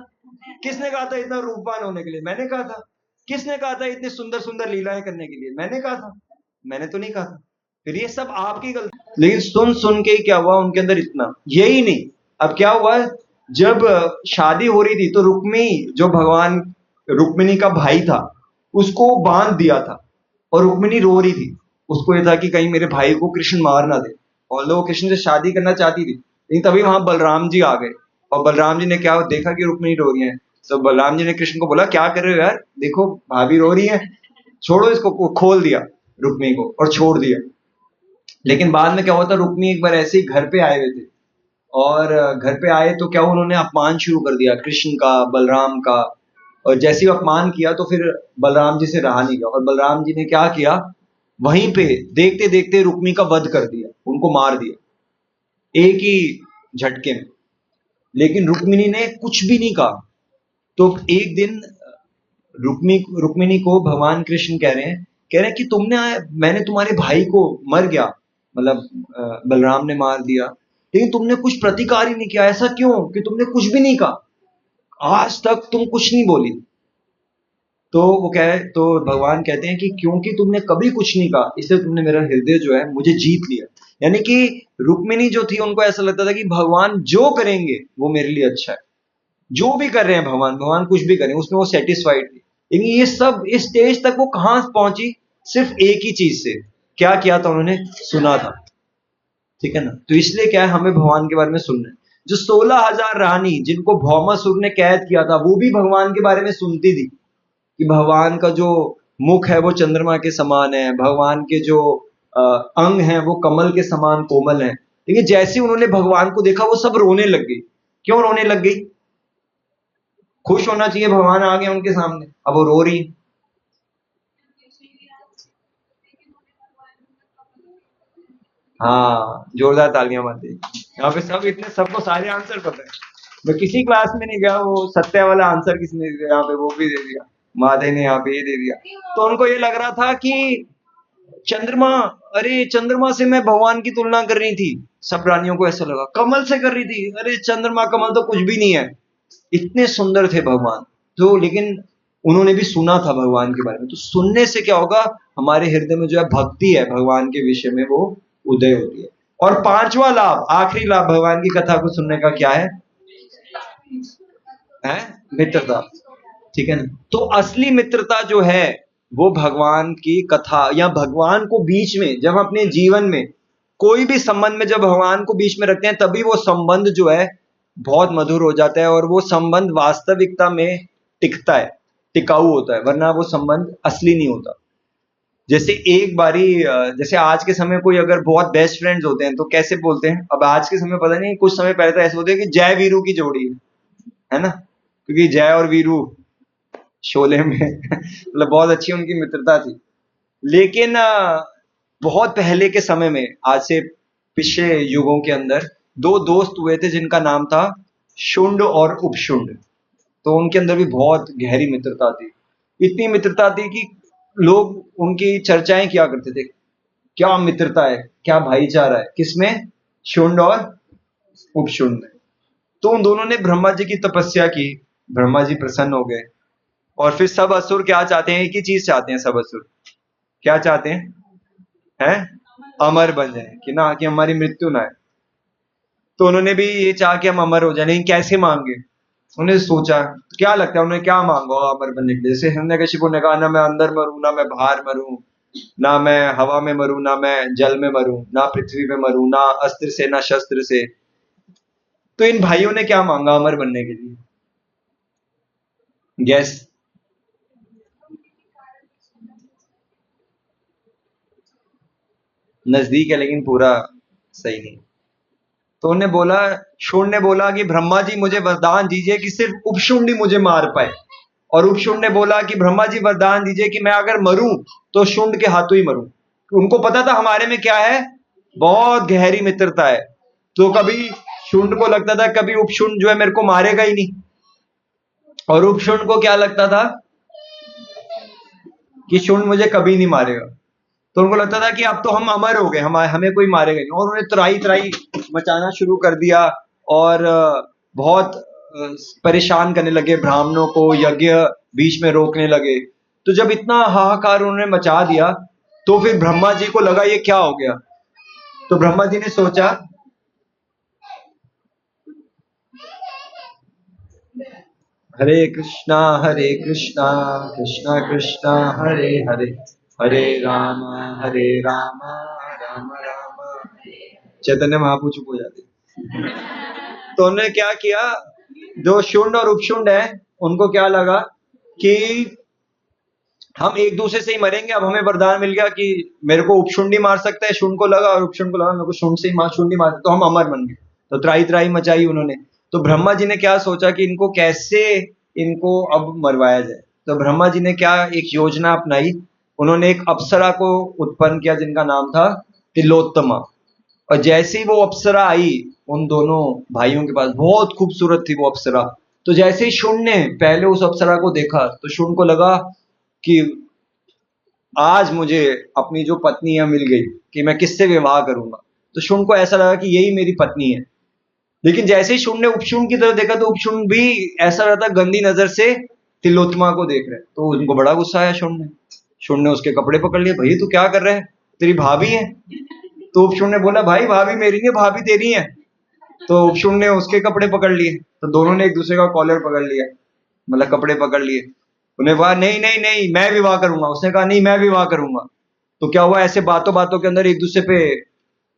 किसने कहा था इतना रूपवान होने के लिए? मैंने कहा था। किसने कहा था इतनी सुंदर सुंदर लीलाएं करने के लिए? मैंने कहा था। मैंने तो नहीं कहा था। फिर ये सब आपकी गलती। लेकिन सुन सुन के ही क्या हुआ उनके अंदर, इतना यही नहीं। अब क्या हुआ, जब शादी हो रही थी तो रुक्मी, जो भगवान रुक्मिणी का भाई था, उसको बांध दिया था और रुक्मिणी रो रही थी। उसको ये था कि कहीं मेरे भाई को कृष्ण मार ना दे, और लोग कृष्ण से शादी करना चाहती थी। लेकिन तभी वहां बलराम जी आ गए, और बलराम जी ने क्या देखा कि रुक्मिणी रो रही है, तो बलराम जी ने कृष्ण को बोला क्या कर रहे हो यार, देखो भाभी रो रही है, छोड़ो इसको। खोल दिया रुक्मिणी को और छोड़ दिया। लेकिन बाद में क्या हुआ था, रुक्मिणी एक बार ऐसे ही घर पे आए हुए थे, और घर पे आए तो क्या उन्होंने अपमान शुरू कर दिया कृष्ण का, बलराम का। और जैसे ही अपमान किया तो फिर बलराम जी से रहा नहीं गया, और बलराम जी ने क्या किया, वहीं पे देखते देखते रुक्मी का वध कर दिया, उनको मार दिया एक ही झटके में। लेकिन रुक्मिणी ने कुछ भी नहीं कहा। तो एक दिन रुक्मिणी को भगवान कृष्ण कह रहे हैं कि तुमने, मैंने तुम्हारे भाई को, मर गया मतलब बलराम ने मार दिया, लेकिन तुमने कुछ प्रतिकार ही नहीं किया। ऐसा क्यों कि तुमने कुछ भी नहीं कहा, आज तक तुम कुछ नहीं बोली। तो वो तो भगवान कहते हैं कि क्योंकि तुमने कभी कुछ नहीं कहा, इसलिए तुमने मेरा हृदय जो है मुझे जीत लिया। यानी कि रुक्मिणी जो थी, उनको ऐसा लगता था कि भगवान जो करेंगे वो मेरे लिए अच्छा है, जो भी कर रहे हैं भगवान, भगवान कुछ भी करें उसमें वो सेटिस्फाइड थी। लेकिन ये सब इस स्टेज तक वो कहां पहुंची, सिर्फ एक ही चीज से। क्या किया था उन्होंने? सुना था। ठीक है ना। तो इसलिए क्या है, हमें भगवान के बारे में सुनना है। जो 16,000 रानी जिनको भौमासुर ने कैद किया था, वो भी भगवान के बारे में सुनती थी कि भगवान का जो मुख है वो चंद्रमा के समान है, भगवान के जो अंग हैं वो कमल के समान कोमल हैं। लेकिन जैसे उन्होंने भगवान को देखा वो सब रोने लग गई। क्यों रोने लग गई? खुश होना चाहिए, भगवान आ गए उनके सामने, अब वो रो रही। हाँ, जोरदार तालियां मारते। यहाँ पे सब इतने, सबको सारे आंसर पता है। मैं किसी क्लास में नहीं गया, वो सत्या वाला आंसर किसने दिया यहाँ पे, वो भी दे दिया, माधे ने यहाँ पे ये दे दिया। तो उनको ये लग रहा था कि चंद्रमा, अरे चंद्रमा से मैं भगवान की तुलना कर रही थी। सब रानियों को ऐसा लगा। कमल से कर रही थी, अरे चंद्रमा कमल तो कुछ भी नहीं है। इतने सुंदर थे भगवान। तो लेकिन उन्होंने भी सुना था भगवान के बारे में। तो सुनने से क्या होगा, हमारे हृदय में जो है भक्ति है भगवान के विषय में, वो उदय होती है। और पांचवा लाभ, आखिरी लाभ भगवान की कथा को सुनने का क्या है मित्रता। ठीक है ना। तो असली मित्रता जो है वो भगवान की कथा, या भगवान को बीच में, जब हम अपने जीवन में कोई भी संबंध में जब भगवान को बीच में रखते हैं, तभी वो संबंध जो है बहुत मधुर हो जाता है, और वो संबंध वास्तविकता में टिकता है, टिकाऊ होता है, वरना वो संबंध असली नहीं होता। जैसे एक बारी जैसे आज के समय कोई अगर बहुत बेस्ट फ्रेंड्स होते हैं तो कैसे बोलते हैं, अब आज के समय पता नहीं, कुछ समय पहले तो ऐसे होते हैं कि जय वीरू की जोड़ी है ना, क्योंकि जय और वीरू शोले में मतलब बहुत अच्छी उनकी मित्रता थी। लेकिन बहुत पहले के समय में, आज से पिछले युगों के अंदर, दो दोस्त हुए थे जिनका नाम था शुंड और उपशुंड। तो उनके अंदर भी बहुत गहरी मित्रता थी। इतनी मित्रता थी कि लोग उनकी चर्चाएं किया करते थे। क्या मित्रता है, क्या भाईचारा है, किसमें? शुंड और उपशुंड में। तो उन दोनों ने ब्रह्मा जी की तपस्या की, ब्रह्मा जी प्रसन्न हो गए, और फिर सब असुर क्या चाहते हैं, एक ही चीज चाहते हैं सब असुर। क्या चाहते हैं? अमर बन जाए, कि ना, कि हमारी मृत्यु ना है। तो उन्होंने भी ये चाहा कि हम अमर हो जाए, लेकिन कैसे मांगे? उन्होंने सोचा, क्या लगता है उन्हें क्या मांगा अमर बनने के लिए? जैसे हिरण्यकशिपु ने कहा, ना मैं अंदर मरूं, ना मैं बाहर मरूं, ना मैं हवा में मरूं, ना मैं जल में मरूं, ना पृथ्वी पे मरूं, ना अस्त्र से ना शस्त्र से। तो इन भाइयों ने क्या मांगा अमर बनने के लिए? गैस। नजदीक है लेकिन पूरा सही नहीं। तो उन्होंने बोला, शुंड ने बोला कि ब्रह्मा जी मुझे वरदान दीजिए कि सिर्फ उपशुंड ही मुझे मार पाए। और उपशुंड ने बोला कि ब्रह्मा जी वरदान दीजिए कि मैं अगर मरूं तो शुंड के हाथों ही मरूं। उनको पता था हमारे में क्या है, बहुत गहरी मित्रता है। तो कभी शुंड को लगता था कभी उपशुंड जो है मेरे को मारेगा ही नहीं, और उपशुंड को क्या लगता था कि शुंड मुझे कभी नहीं मारेगा। तो उनको लगता था कि अब तो हम अमर हो गए, हमें कोई मारेगा नहीं। और उन्हें त्राही त्राही मचाना शुरू कर दिया और बहुत परेशान करने लगे ब्राह्मणों को, यज्ञ बीच में रोकने लगे। तो जब इतना हाहाकार उन्होंने मचा दिया तो फिर ब्रह्मा जी को लगा ये क्या हो गया। तो ब्रह्मा जी ने सोचा, हरे कृष्णा कृष्णा कृष्णा हरे हरे, हरे राम राम राम। चैतन्य महाप्रभु चुप हो जाते। तो उन्होंने क्या किया, जो शुंड और उपशुंड है उनको क्या लगा कि हम एक दूसरे से ही मरेंगे। अब हमें वरदान मिल गया कि मेरे को उपशुंड ही मार सकता है, शुंड को लगा, और उपशुंड को लगा मेरे को शुंड ही मार सकता, तो हम अमर बन गए। तो त्राही त्राही मचाई उन्होंने। तो ब्रह्मा जी ने क्या सोचा कि इनको अब मरवाया जाए। तो ब्रह्मा जी ने क्या एक योजना अपनाई, उन्होंने एक अप्सरा को उत्पन्न किया जिनका नाम था तिलोत्तमा। और जैसे ही वो अप्सरा आई उन दोनों भाइयों के पास, बहुत खूबसूरत थी वो अप्सरा। तो जैसे ही शुंड ने पहले उस अप्सरा को देखा तो शुंड को लगा कि आज मुझे अपनी जो पत्नी है मिल गई, कि मैं किससे विवाह करूंगा। तो शुंड को ऐसा लगा कि यही मेरी पत्नी है। लेकिन जैसे ही शुंड ने उपशुंड की तरफ देखा तो उपशुंड भी ऐसा रहता गंदी नजर से तिलोत्तमा को देख रहे। तो उनको बड़ा गुस्सा आया शुंड ने उसके कपड़े पकड़ लिए, भाई तू क्या कर रहा है, तेरी भाभी है। तो उपशुंड ने बोला, भाई भाभी मेरी नहीं भाभी तेरी है। तो उपशुंड ने उसके कपड़े पकड़ लिए। तो दोनों ने एक दूसरे का कॉलर पकड़ लिया, मतलब कपड़े पकड़ लिए। उन्हें कहा नहीं नहीं नहीं मैं विवाह करूंगा, उसने कहा नहीं मैं विवाह करूंगा। तो क्या हुआ, ऐसे बातों बातों के अंदर एक दूसरे पे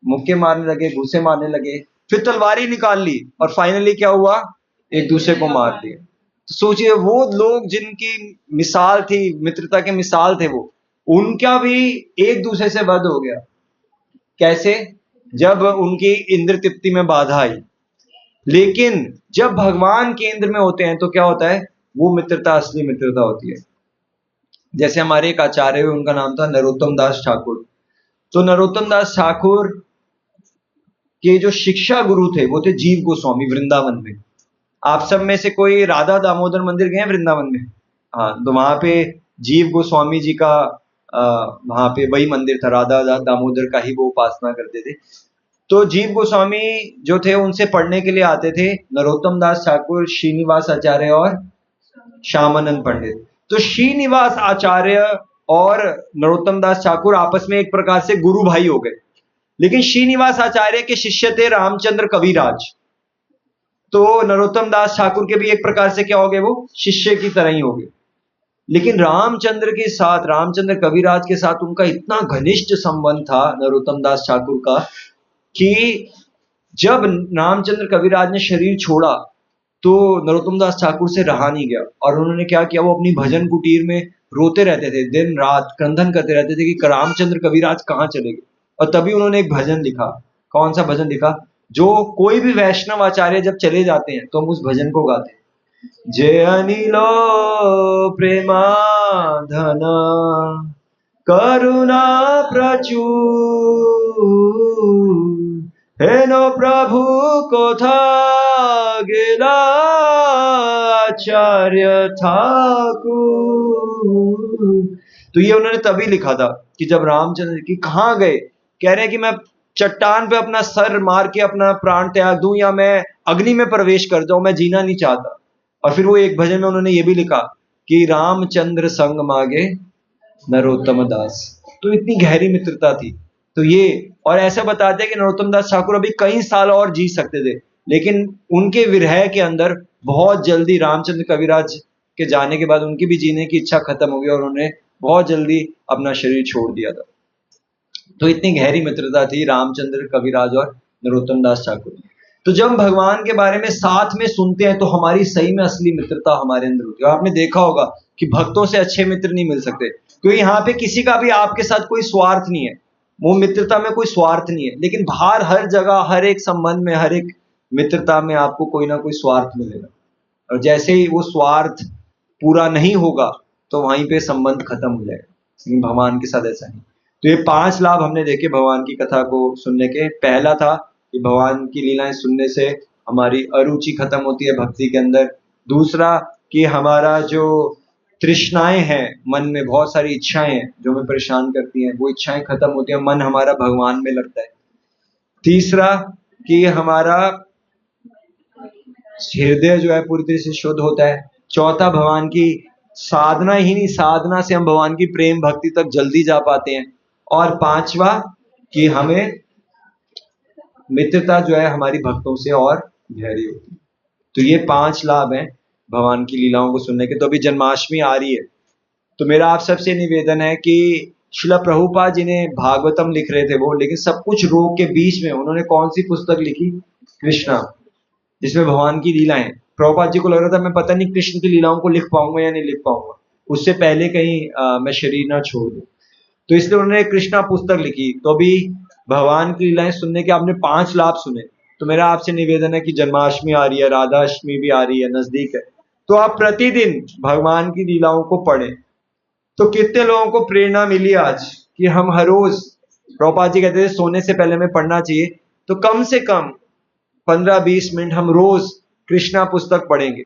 मुक्के मारने लगे, घूसे मारने लगे, फिर तलवारी निकाल ली और फाइनली क्या हुआ, एक दूसरे को मार दिया। तो सोचिए वो लोग जिनकी मिसाल थी, मित्रता के मिसाल थे, वो उनका भी एक दूसरे से वध हो गया। कैसे, जब उनकी इंद्र तृप्ति में बाधा आई। लेकिन जब भगवान केंद्र में होते हैं तो क्या होता है, वो मित्रता असली मित्रता होती है। जैसे हमारे एक आचार्य हुए, उनका नाम था नरोत्तम दास ठाकुर। तो नरोत्तम दास ठाकुर के जो शिक्षा गुरु थे वो थे जीव गोस्वामी, वृंदावन में। आप सब में से कोई राधा दामोदर मंदिर गए हैं वृंदावन में? हाँ, तो वहां पे जीव गोस्वामी जी का वहां पे वही मंदिर था, राधा दामोदर का ही वो उपासना करते थे। तो जीव गोस्वामी जो थे उनसे पढ़ने के लिए आते थे नरोत्तम दास ठाकुर, श्रीनिवास आचार्य और श्यामानंद पंडित। तो श्रीनिवास आचार्य और नरोत्तम दास ठाकुर आपस में एक प्रकार से गुरु भाई हो गए। लेकिन श्रीनिवास आचार्य के शिष्य थे रामचंद्र कविराज। तो नरोत्तम दास ठाकुर के भी एक प्रकार से क्या हो गए, वो शिष्य की तरह ही हो गए। लेकिन रामचंद्र कविराज के साथ उनका इतना घनिष्ठ संबंध था नरोत्तम दास ठाकुर का, कि जब रामचंद्र कविराज ने शरीर छोड़ा तो नरोत्तम दास ठाकुर से रहा नहीं गया, और उन्होंने क्या किया, वो अपनी भजन कुटीर में रोते रहते थे, दिन रात क्रंदन करते रहते थे कि रामचंद्र कविराज कहाँ चले गए। और तभी उन्होंने एक भजन लिखा। कौन सा भजन लिखा, जो कोई भी वैष्णव आचार्य जब चले जाते हैं तो हम उस भजन को गाते हैं, जय अनिलो प्रेमाधन करुणा प्रचुर, हेनो प्रभु कोथा गेला आचार्य ठाकुर। तो ये उन्होंने तभी लिखा था कि जब रामचंद्र की कहाँ गए, कह रहे हैं कि मैं चट्टान पे अपना सर मार के अपना प्राण त्याग दूं या मैं अग्नि में प्रवेश कर जाऊं, मैं जीना नहीं चाहता। और फिर वो एक भजन में उन्होंने ये भी लिखा कि रामचंद्र संग मागे नरोत्तम दास। तो इतनी गहरी मित्रता थी। तो ये, और ऐसा बताते हैं कि नरोत्तम दास ठाकुर अभी कई साल और जी सकते थे, लेकिन उनके विरह के अंदर बहुत जल्दी रामचंद्र कविराज के जाने के बाद उनकी भी जीने की इच्छा खत्म हो गई और उन्होंने बहुत जल्दी अपना शरीर छोड़ दिया था। तो इतनी गहरी मित्रता थी रामचंद्र कविराज और नरोत्तम दास ठाकुर। तो जब भगवान के बारे में साथ में सुनते हैं तो हमारी सही में असली मित्रता हमारे अंदर होती है। आपने देखा होगा कि भक्तों से अच्छे मित्र नहीं मिल सकते, क्योंकि यहाँ पे किसी का भी आपके साथ कोई स्वार्थ नहीं है। वो मित्रता में कोई स्वार्थ नहीं है, लेकिन बाहर हर जगह हर एक संबंध में हर एक मित्रता में आपको कोई ना कोई स्वार्थ मिलेगा, और जैसे ही वो स्वार्थ पूरा नहीं होगा तो वहीं पे संबंध खत्म हो जाएगा। लेकिन भगवान के साथ ऐसा नहीं। तो ये 5 लाभ हमने देखे भगवान की कथा को सुनने के। पहला था कि भगवान की लीलाएं सुनने से हमारी अरुचि खत्म होती है भक्ति के अंदर। दूसरा कि हमारा जो तृष्णाएं हैं, मन में बहुत सारी इच्छाएं हैं जो हमें परेशान करती हैं, वो इच्छाएं खत्म होती हैं, मन हमारा भगवान में लगता है। तीसरा कि हमारा हृदय जो है पूरी तरह से शुद्ध होता है। चौथा, भगवान की साधना ही नहीं, साधना से हम भगवान की प्रेम भक्ति तक जल्दी जा पाते हैं। और पांचवा कि हमें मित्रता जो है हमारी भक्तों से और गहरी होती है। तो ये 5 लाभ हैं भगवान की लीलाओं को सुनने के। तो अभी जन्माष्टमी आ रही है, तो मेरा आप सबसे निवेदन है कि श्रील प्रभुपाद जी ने भागवतम लिख रहे थे वो, लेकिन सब कुछ रोक के बीच में उन्होंने कौन सी पुस्तक लिखी? कृष्णा, जिसमें भगवान की लीलाएं। प्रभुपाद जी को लग रहा था मैं पता नहीं कृष्ण की लीलाओं को लिख पाऊंगा या नहीं लिख पाऊंगा, उससे पहले कहीं मैं शरीर ना छोड़ दूं, तो इसलिए उन्होंने कृष्णा पुस्तक लिखी। तो अभी भगवान की लीलाएं सुनने के आपने 5 लाभ सुने, तो मेरा आपसे निवेदन है कि जन्माष्टमी आ रही है, राधाष्टमी भी आ रही है, नजदीक है, तो आप प्रतिदिन भगवान की लीलाओं को पढ़ें। तो कितने लोगों को प्रेरणा मिली आज कि हम हर रोज, प्रभुपाद जी कहते थे सोने से पहले हमें पढ़ना चाहिए, तो कम से कम 15-20 मिनट हम रोज कृष्णा पुस्तक पढ़ेंगे।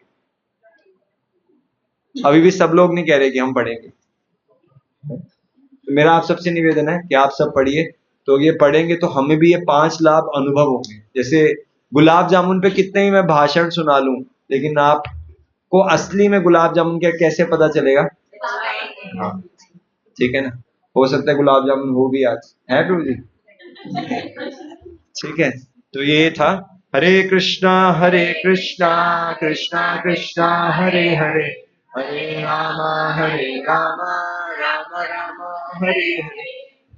अभी भी सब लोग नहीं कह रहे कि हम पढ़ेंगे, तो मेरा आप सबसे निवेदन है कि आप सब पढ़िए। तो ये पढ़ेंगे तो हमें भी ये 5 लाभ अनुभव होंगे। जैसे गुलाब जामुन पे कितने ही मैं भाषण सुना लूं, लेकिन आपको असली में गुलाब जामुन क्या कैसे पता चलेगा? हाँ, ठीक है ना। हो सकता है गुलाब जामुन हो भी आज, है प्रभु जी? ठीक है, तो ये था। हरे कृष्णा कृष्णा कृष्णा हरे हरे, हरे राम राम राम हरे हरे।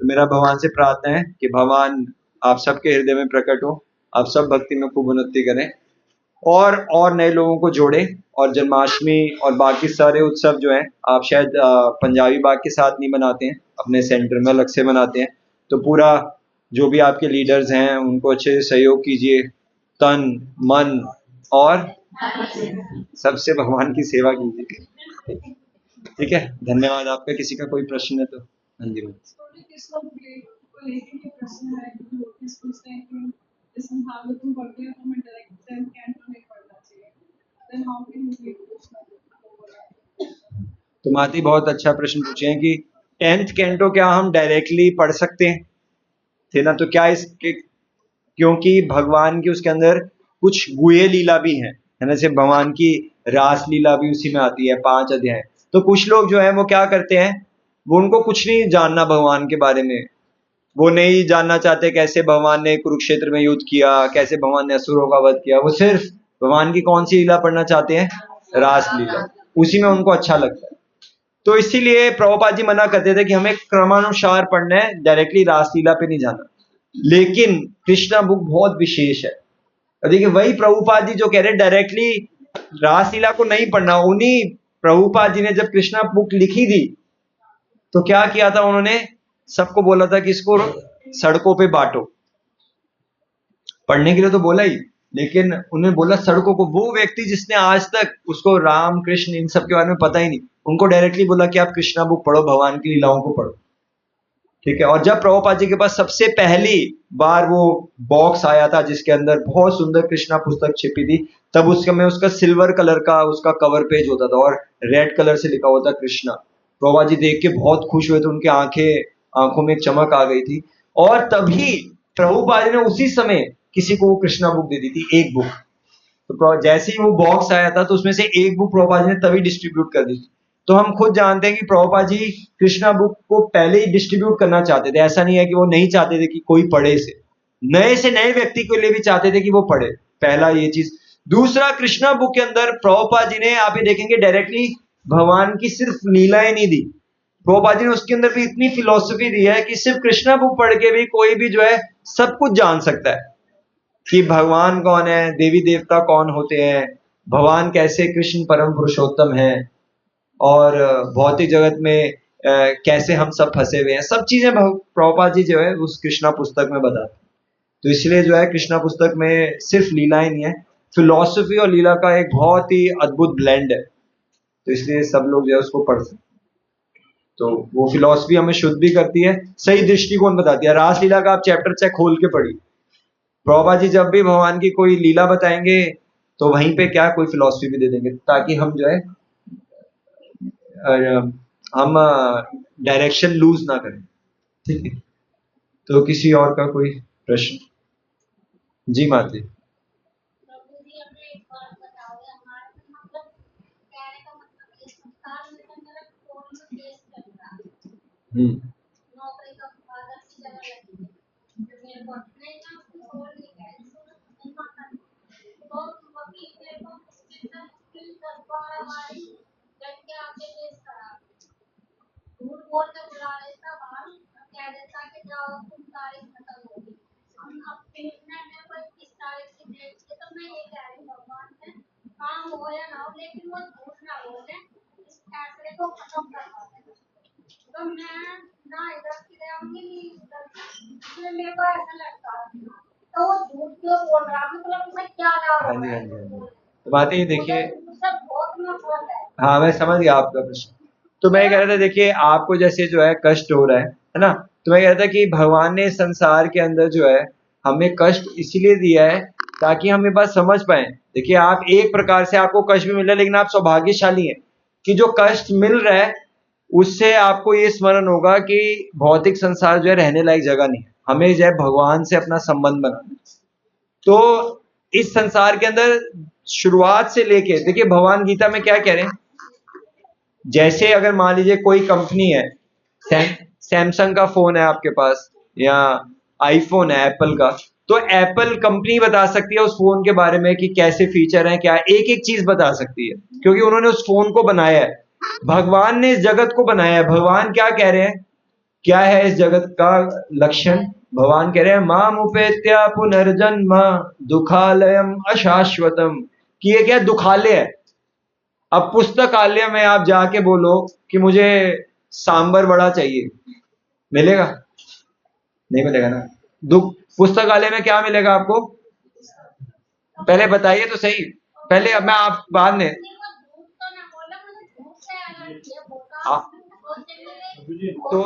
तो मेरा भगवान से प्रार्थना है कि भगवान आप सबके हृदय में प्रकट हो, आप सब भक्ति में खूब उन्नति करें और नए लोगों को जोड़े। और जन्माष्टमी और बाकी सारे उत्सव जो हैं, आप शायद पंजाबी बाग के साथ नहीं मनाते हैं, अपने सेंटर में अलग से मनाते हैं। तो पूरा जो भी आपके लीडर्स हैं उनको अच्छे से सहयोग कीजिए, तन मन और सबसे भगवान की सेवा कीजिए। ठीक है, धन्यवाद आपका। किसी का कोई प्रश्न है तो? हाँ जी मैम। तो माती बहुत अच्छा प्रश्न पूछे हैं कि 10th कैंटो क्या हम डायरेक्टली पढ़ सकते हैं, थे ना? तो क्या इसके, क्योंकि भगवान की उसके अंदर कुछ गुहे लीला भी है ना, जैसे भगवान की रास लीला भी उसी में आती है, 5 अध्याय। तो कुछ लोग जो है वो क्या करते हैं, वो उनको कुछ नहीं जानना भगवान के बारे में, वो नहीं जानना चाहते कैसे भगवान ने कुरुक्षेत्र में युद्ध किया, कैसे भगवान ने असुरों का वध किया। वो सिर्फ भगवान की कौन सी लीला पढ़ना चाहते हैं? रास लीला, उसी में उनको अच्छा लगता है। तो इसीलिए प्रभुपाद जी मना करते थे कि हमें क्रमानुसार पढ़ना है, डायरेक्टली रासलीला पे नहीं जाना। लेकिन कृष्णा बुक बहुत विशेष है। देखिए वही प्रभुपाद जी जो कह रहे हैं डायरेक्टली रासलीला को नहीं पढ़ना, उन्हीं प्रभुपाद जी ने जब कृष्णा बुक लिखी थी तो क्या किया था, उन्होंने सबको बोला था कि इसको सड़कों पे बांटो। पढ़ने के लिए तो बोला ही, लेकिन उन्हें बोला सड़कों को। वो व्यक्ति जिसने आज तक उसको राम कृष्ण इन सब के बारे में पता ही नहीं, उनको डायरेक्टली बोला कि आप कृष्णा बुक पढ़ो, भगवान की लीलाओं को पढ़ो। ठीक है। और जब प्रभुपाद जी के पास सबसे पहली बार वो बॉक्स आया था जिसके अंदर बहुत सुंदर कृष्णा पुस्तक छिपी थी, तब उसमें उसका सिल्वर कलर का उसका कवर पेज होता था और रेड कलर से लिखा हुआ था कृष्णा। प्रभुपाद जी देख के बहुत खुश हुए थे, उनकी आंखों में एक चमक आ गई थी। और तभी प्रभुपाद जी ने उसी समय किसी को वो कृष्णा बुक दे दी थी, एक बुक। तो जैसे ही वो बॉक्स आया था तो उसमें से एक बुक प्रभुपाद जी ने तभी डिस्ट्रीब्यूट कर दी थी। तो हम खुद जानते हैं कि प्रभुपाद जी कृष्णा बुक को पहले ही डिस्ट्रीब्यूट करना चाहते थे। ऐसा नहीं है कि वो नहीं चाहते थे कि कोई पढ़े, से नए व्यक्ति के लिए भी चाहते थे कि वो पढ़े, पहला ये चीज। दूसरा, कृष्णा बुक के अंदर प्रभुपाद जी ने, आप ये देखेंगे, डायरेक्टली भगवान की सिर्फ लीलाएं नहीं दी। प्रभुपाद जी ने उसके अंदर भी इतनी फिलॉसफी दी है कि सिर्फ कृष्णा बुक पढ़ के भी कोई भी जो है सब कुछ जान सकता है कि भगवान कौन है, देवी देवता कौन होते हैं, भगवान कैसे कृष्ण परम पुरुषोत्तम है, और भौतिक जगत में कैसे हम सब फंसे हुए हैं, सब चीजें प्रभुपाद जी जो है उस कृष्णा पुस्तक में बताते हैं। तो इसलिए जो है कृष्णा पुस्तक में सिर्फ लीलाएं नहीं है, फिलॉसफी और लीला का एक बहुत ही अद्भुत ब्लेंड है। तो इसलिए सब लोग जो है उसको पढ़ सकते हैं। तो वो फिलॉसफी हमें शुद्ध भी करती है, सही दृष्टिकोण बताती है। रासलीला का आप चैप्टर चाहे खोल के पढ़िए, प्रभुपाद जी जब भी भगवान की कोई लीला बताएंगे तो वहीं पे क्या कोई फिलॉसफी भी दे देंगे, ताकि हम जो है हम डायरेक्शन लूज ना करें। ठीक है, तो किसी और का कोई प्रश्न? जी माते। प्रभु जी हमें एक बात बताओगे, हमारे मतलब कहने का मतलब इस संसार में तो मेरा कौन सा देश चल रहा है, नौकरी का फादर की जगह लगी है, जो मेरे को अपने ना उसको छोड़ नहीं गए, नहीं मानता। तो वकील मेरे को मुश्किल से मुश्किल 10-12 बारी लग के आके केस करा, झूठ बोल के बुला लेता बाहर, कह देता कि जाओ तुम तारीख खत्म होगी, हम अब भेजना है कोई 30 तारीख की डेट से। तो मैं ये कह रही हूँ भगवान से, काम हो या ना हो लेकिन वो झूठ ना बोले, इस फैसले को खत्म करवा देना। तो मैं ना इधर की रहूंगी नहीं उधर की, इसलिए मेरे को ऐसा लगता है तो वो झूठ क्यों बोल रहा है, मतलब उसे क्या लाभ हाँ हो जी, रहा हाँ है जी, हाँ झूठ जी। बोलने तो बात ये से, देखिए, मुझे उससे बहुत नफरत है। हाँ मैं समझ गया आपका प्रश्न। तो मैं कह रहा था, देखिए आपको जैसे जो है कष्ट हो रहा है ना, तो मैं कह रहा था कि भगवान ने संसार के अंदर जो है हमें कष्ट इसलिए दिया है ताकि हम ये बात समझ पाए। देखिए आप एक प्रकार से आपको कष्ट भी मिल रहा है, लेकिन आप सौभाग्यशाली हैं कि जो कष्ट मिल रहा है उससे आपको ये स्मरण होगा कि भौतिक संसार जो है रहने लायक जगह नहीं है, हमें जो है भगवान से अपना संबंध बनाना है। तो इस संसार के अंदर शुरुआत से लेके देखिए भगवान गीता में क्या कह रहे हैं, जैसे अगर मान लीजिए कोई कंपनी है, सैमसंग का फोन है आपके पास या आईफोन है एप्पल का, तो एप्पल कंपनी बता सकती है उस फोन के बारे में कि कैसे फीचर हैं, क्या एक एक चीज बता सकती है, क्योंकि उन्होंने उस फोन को बनाया है। भगवान ने इस जगत को बनाया है। भगवान क्या कह रहे हैं, क्या है इस जगत का लक्षण? भगवान कह रहे हैं माम उपेत्या पुनर्जन्म दुखालयम अशाश्वतम, कि ये क्या दुखालय है। अब पुस्तकालय में आप जाके बोलो कि मुझे सांबर वड़ा चाहिए, मिलेगा? नहीं मिलेगा ना। दुख पुस्तकालय में क्या मिलेगा आपको? पहले बताइए तो सही, पहले अब मैं आप बाद में आ, तो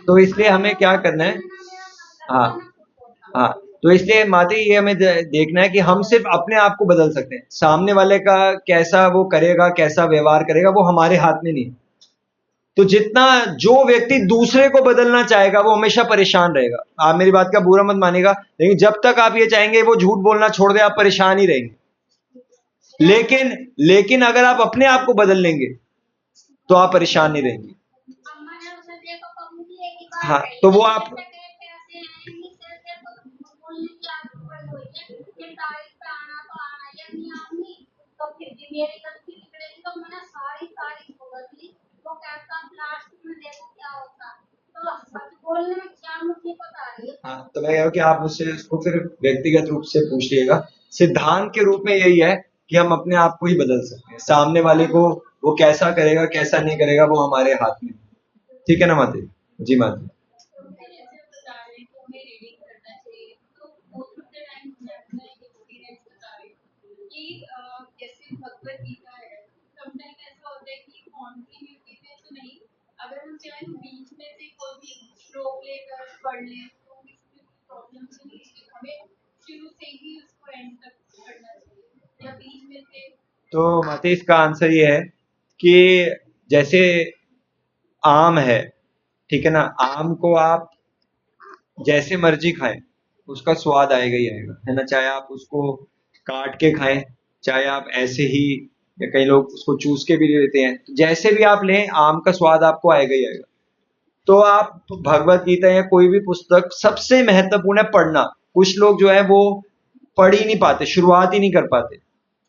तो इसलिए हमें क्या करना है, हाँ हाँ, तो इसलिए माते ये हमें देखना है कि हम सिर्फ अपने आप को बदल सकते हैं, सामने वाले का कैसा वो करेगा, कैसा व्यवहार करेगा, वो हमारे हाथ में नहीं। तो जितना जो व्यक्ति दूसरे को बदलना चाहेगा वो हमेशा परेशान रहेगा। आप मेरी बात का बुरा मत मानिएगा, लेकिन जब तक आप ये चाहेंगे वो झूठ बोलना छोड़ दे, आप परेशान ही रहेंगे। लेकिन अगर आप अपने आप को बदल लेंगे तो आप परेशान नहीं रहेंगे। हाँ, तो वो आप हाँ, तो मैं कह रहा हूँ कि आप मुझसे इसको फिर व्यक्तिगत रूप से पूछ लीजिएगा। सिद्धांत के रूप में यही है कि हम अपने आप को ही बदल सकते हैं, सामने वाले को वो कैसा करेगा कैसा नहीं करेगा वो हमारे हाथ में। ठीक है ना माते जी? माते तो माते इसका आंसर ये है कि जैसे आम है, ठीक है ना, आम को आप जैसे मर्जी खाएं उसका स्वाद आएगा ही आएगा, है ना, चाहे आप उसको काट के खाएं, चाहे आप ऐसे ही, या कई लोग उसको चूस के भी लेते हैं, तो जैसे भी आप लें आम का स्वाद आपको आएगा ही आएगा। तो आप भगवत गीता या कोई भी पुस्तक, सबसे महत्वपूर्ण है पढ़ना। कुछ लोग जो है वो पढ़ ही नहीं पाते, शुरुआत ही नहीं कर पाते।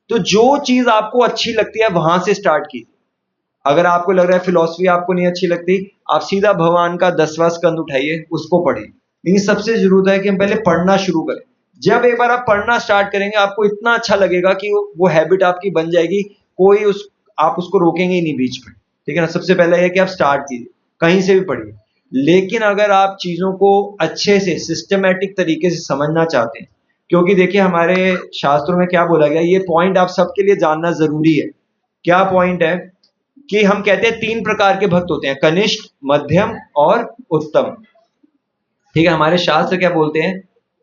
तो जो चीज आपको अच्छी लगती है वहां से स्टार्ट कीजिए। अगर आपको लग रहा है फिलॉसफी आपको नहीं अच्छी लगती, आप सीधा भगवान का 10वां स्कंद उठाइए, उसको पढ़िए। लेकिन सबसे जरूरत है कि हम पहले पढ़ना शुरू करें। जब एक बार आप पढ़ना स्टार्ट करेंगे आपको इतना अच्छा लगेगा कि वो हैबिट आपकी बन जाएगी, कोई उस आप उसको रोकेंगे ही नहीं बीच में। ठीक है ना। सबसे पहले यह कि आप स्टार्ट कीजिए, कहीं से भी पढ़िए। लेकिन अगर आप चीजों को अच्छे से सिस्टमेटिक तरीके से समझना चाहते हैं, क्योंकि देखिए हमारे शास्त्रों में क्या बोला गया, ये पॉइंट आप सबके लिए जानना जरूरी है। क्या पॉइंट है कि हम कहते हैं 3 प्रकार के भक्त होते हैं, कनिष्ठ, मध्यम और उत्तम। ठीक है, हमारे शास्त्र क्या बोलते हैं,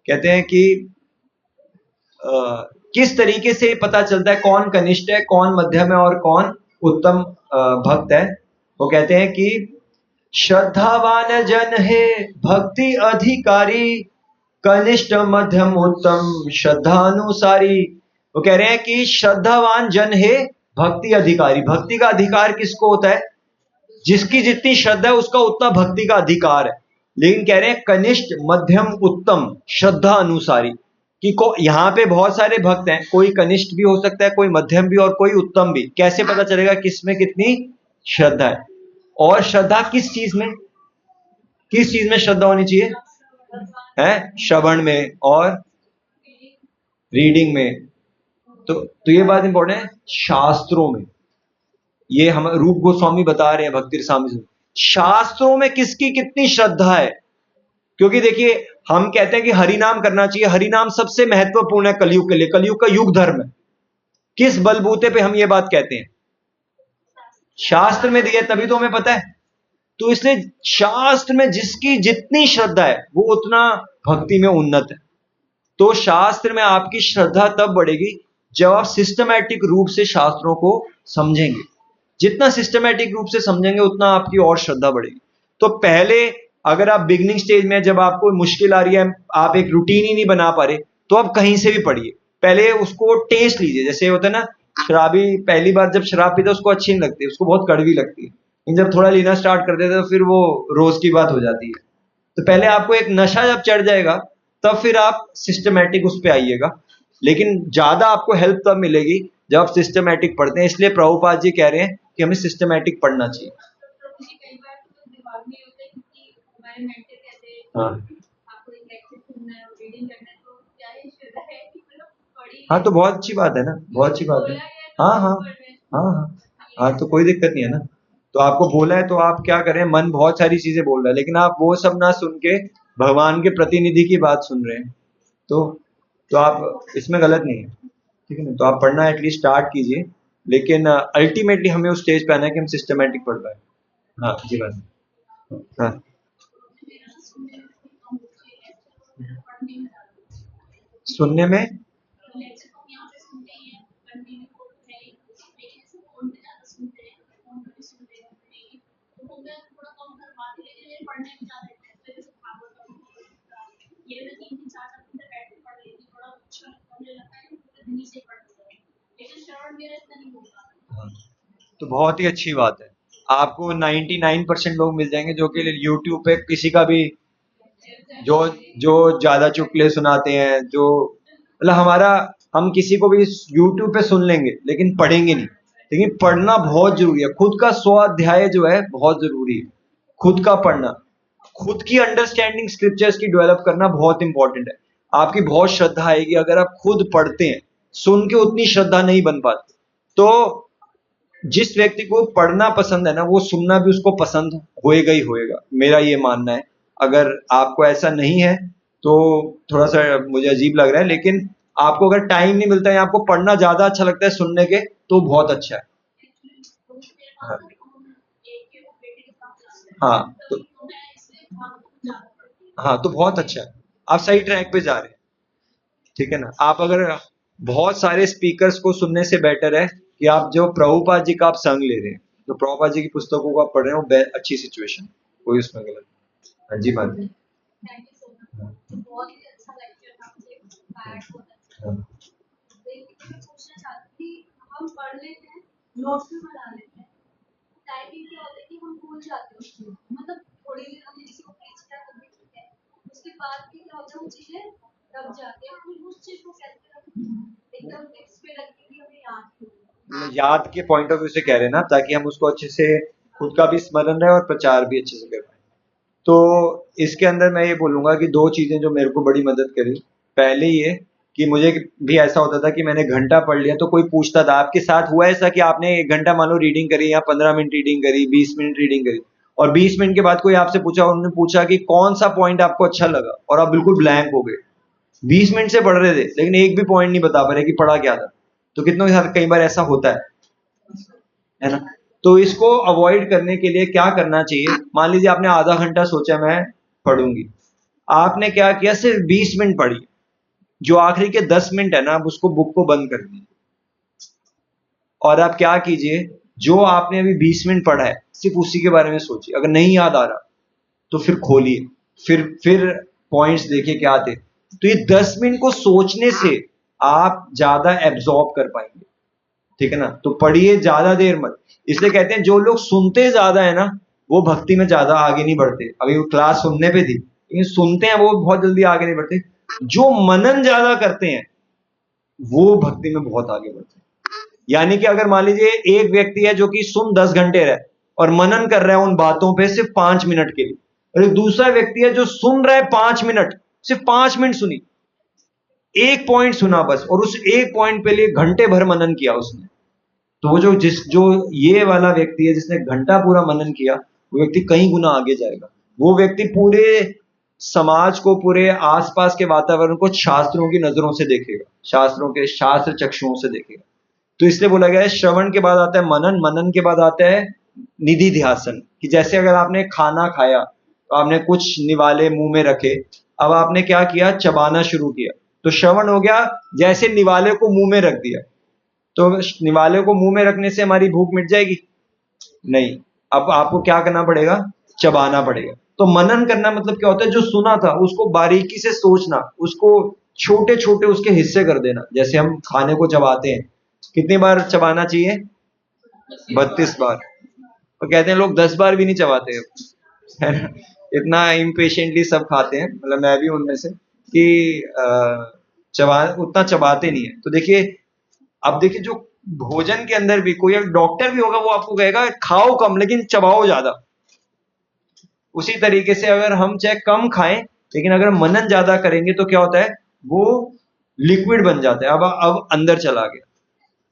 कहते हैं कि किस तरीके से पता चलता है कौन कनिष्ठ है, कौन मध्यम है और कौन उत्तम भक्त है। वो कहते हैं कि श्रद्धावान जन है भक्ति अधिकारी, कनिष्ठ मध्यम उत्तम श्रद्धानुसारी। वो कह रहे हैं कि श्रद्धावान जन है भक्ति अधिकारी। भक्ति का अधिकार किसको होता है, जिसकी जितनी श्रद्धा है उसका उतना भक्ति का अधिकार है। लेकिन कह रहे हैं कनिष्ठ मध्यम उत्तम श्रद्धा अनुसारी, कि यहाँ पे बहुत सारे भक्त हैं, कोई कनिष्ठ भी हो सकता है, कोई मध्यम भी और कोई उत्तम भी। कैसे पता चलेगा किसमें कितनी श्रद्धा है, और श्रद्धा किस चीज में, किस चीज में श्रद्धा होनी चाहिए है, श्रवण में और रीडिंग में। तो ये बात इंपॉर्टेंट है, शास्त्रों में। ये हम रूप गोस्वामी बता रहे हैं भक्ति रसामृत में, शास्त्रों में किसकी कितनी श्रद्धा है। क्योंकि देखिए हम कहते हैं कि हरि नाम करना चाहिए, हरि नाम सबसे महत्वपूर्ण है कलयुग के लिए, कलयुग का युग धर्म है। किस बलबूते पे हम ये बात कहते हैं, शास्त्र में दिया तभी तो हमें पता है। तो इसलिए शास्त्र में जिसकी जितनी श्रद्धा है वो उतना भक्ति में उन्नत है। तो शास्त्र में आपकी श्रद्धा तब बढ़ेगी जब आप सिस्टमैटिक रूप से शास्त्रों को समझेंगे। जितना सिस्टमैटिक रूप से समझेंगे उतना आपकी और श्रद्धा बढ़ेगी। तो पहले अगर आप बिगिनिंग स्टेज में, जब आपको मुश्किल आ रही है, आप एक रूटीन ही नहीं बना पा रहे, तो आप कहीं से भी पढ़िए, पहले उसको टेस्ट लीजिए। जैसे होता है ना, शराबी पहली बार जब शराब पीता है उसको अच्छी नहीं लगती, उसको बहुत कड़वी लगती है, लेकिन जब थोड़ा लेना स्टार्ट कर देते तो फिर वो रोज की बात हो जाती है। तो पहले आपको एक नशा जब चढ़ जाएगा तब फिर आप सिस्टमैटिक उस पर आइएगा। लेकिन ज्यादा आपको हेल्प तब मिलेगी जब आप सिस्टमैटिक पढ़ते हैं। इसलिए प्रभुपाद जी कह रहे हैं कि हमें सिस्टमैटिक पढ़ना चाहिए। हाँ हाँ, तो बहुत अच्छी बात है ना, बहुत अच्छी बात है। हाँ हाँ हाँ हाँ हाँ, तो कोई दिक्कत नहीं है ना। तो आपको बोला है तो आप क्या करें, मन बहुत सारी चीजें बोल रहा है, लेकिन आप वो सब ना सुन के भगवान के प्रतिनिधि की बात सुन रहे हैं, तो आप इसमें गलत नहीं है, ठीक है ना। तो आप पढ़ना एटलीस्ट स्टार्ट कीजिए, लेकिन अल्टीमेटली हमें उस स्टेज पे आना है कि हम सिस्टमेटिक पढ़ पाए। हाँ जी बात। हाँ, सुनने में हाँ, तो बहुत ही अच्छी बात है। आपको 99% लोग मिल जाएंगे जो कि यूट्यूब पे किसी का भी, जो जो ज्यादा चुटकुले सुनाते हैं, जो मतलब हमारा, हम किसी को भी यूट्यूब पे सुन लेंगे लेकिन पढ़ेंगे नहीं। लेकिन पढ़ना बहुत जरूरी है, खुद का स्वाध्याय जो है बहुत जरूरी है, खुद का पढ़ना, खुद की अंडरस्टैंडिंग स्क्रिप्चर्स की डेवलप करना बहुत इंपॉर्टेंट है। आपकी बहुत श्रद्धा आएगी अगर आप खुद पढ़ते हैं, सुन के उतनी श्रद्धा नहीं बन पाती। तो जिस व्यक्ति को पढ़ना पसंद है ना, वो सुनना भी उसको पसंद होएगा ही होएगा, मेरा ये मानना है। अगर आपको ऐसा नहीं है तो थोड़ा सा मुझे अजीब लग रहा है, लेकिन आपको अगर टाइम नहीं मिलता है, आपको पढ़ना ज्यादा अच्छा लगता है सुनने के, तो बहुत अच्छा है। हाँ हाँ, तो हाँ, तो बहुत अच्छा है, आप सही ट्रैक पे जा रहे हैं, ठीक है ना। आप अगर बहुत सारे स्पीकर्स को सुनने से बेटर है कि आप जो प्रभुपाद जी का आप संग ले रहे हैं, तो प्रभुपाद जी की पुस्तकों को आप पढ़ रहे हो, अच्छी सिचुएशन, कोई उसमें गलत नहीं। हाँ जी बात है। हाँ, मतलब याद के पॉइंट ऑफ व्यू से कह रहे हैं ना, ताकि हम उसको अच्छे से, खुद का भी स्मरण रहे और प्रचार भी अच्छे से कर पाए। तो इसके अंदर मैं ये बोलूंगा कि 2 चीजें जो मेरे को बड़ी मदद करी, पहले ये कि मुझे भी ऐसा होता था कि मैंने घंटा पढ़ लिया तो कोई पूछता था आपके साथ हुआ ऐसा कि आपने 1 घंटा मान लो रीडिंग करी या 15 मिनट रीडिंग करी 20 मिनट रीडिंग करी और 20 मिनट के बाद कोई आपसे पूछा और उन्होंने पूछा कि कौन सा पॉइंट आपको अच्छा लगा और आप बिल्कुल ब्लैंक हो गए 20 मिनट से पढ़ रहे थे लेकिन एक भी पॉइंट नहीं बता पा रहे कि पढ़ा क्या था। तो कितनों के साथ कई बार ऐसा होता है ना। तो इसको अवॉइड करने के लिए क्या करना चाहिए, मान लीजिए आपने आधा घंटा सोचा मैं पढ़ूंगी, आपने क्या किया सिर्फ 20 मिनट पढ़ी, जो आखिरी के 10 मिनट है ना आप उसको बुक को बंद कर दीजिए और आप क्या कीजिए जो आपने अभी 20 मिनट पढ़ा है सिर्फ उसी के बारे में सोचिए, अगर नहीं याद आ रहा तो फिर खोलिए, फिर पॉइंट्स देखिए क्या थे। तो ये 10 मिनट को सोचने से आप ज्यादा एब्जॉर्ब कर पाएंगे, ठीक है ना। तो पढ़िए ज्यादा देर मत, इसलिए कहते हैं जो लोग सुनते ज्यादा है ना वो भक्ति में ज्यादा आगे नहीं बढ़ते। अभी वो क्लास सुनने पे थी लेकिन सुनते हैं वो बहुत जल्दी आगे नहीं बढ़ते, जो मनन ज्यादा करते हैं वो भक्ति में बहुत आगे बढ़ते हैं। यानी कि अगर मान लीजिए एक व्यक्ति है जो कि सुन 10 घंटे रहे और मनन कर रहा है उन बातों पे सिर्फ 5 मिनट के लिए, और एक दूसरा व्यक्ति है जो सुन रहा है 5 मिनट, सिर्फ 5 मिनट सुनी, एक पॉइंट सुना बस और उस एक पॉइंट पे लिए घंटे भर मनन किया उसने। तो वो जो ये वाला व्यक्ति है जिसने घंटा पूरा मनन किया वो व्यक्ति कई गुना आगे जाएगा। वो व्यक्ति पूरे समाज को, पूरे आसपास के वातावरण को शास्त्रों की नजरों से देखेगा, शास्त्रों के शास्त्र चक्षुओं से देखेगा। तो इसलिए बोला गया है श्रवण के बाद आता है मनन, मनन के बाद आता है निधि ध्यासन। कि जैसे अगर आपने खाना खाया तो आपने कुछ निवाले मुंह में रखे, अब आपने क्या किया चबाना शुरू किया, तो श्रवण हो गया, जैसे निवाले को मुंह में रख दिया तो निवाले को मुंह में रखने से हमारी भूख मिट जाएगी? नहीं, अब आपको क्या करना पड़ेगा, चबाना पड़ेगा। तो मनन करना मतलब क्या होता है, जो सुना था उसको बारीकी से सोचना, उसको छोटे छोटे उसके हिस्से कर देना। जैसे हम खाने को चबाते हैं, कितनी बार चबाना चाहिए, 32 बार। तो कहते हैं लोग 10 बार भी नहीं चबाते है ना? इतना इम्पेशेंटली सब खाते हैं, मतलब मैं भी उनमें से, कि चबा उतना चबाते नहीं है। तो देखिए, अब देखिए जो भोजन के अंदर भी कोई डॉक्टर भी होगा वो आपको कहेगा खाओ कम लेकिन चबाओ ज्यादा। उसी तरीके से अगर हम चाहे कम खाएं लेकिन अगर मनन ज्यादा करेंगे तो क्या होता है, वो लिक्विड बन जाता है, अब अंदर चला गया।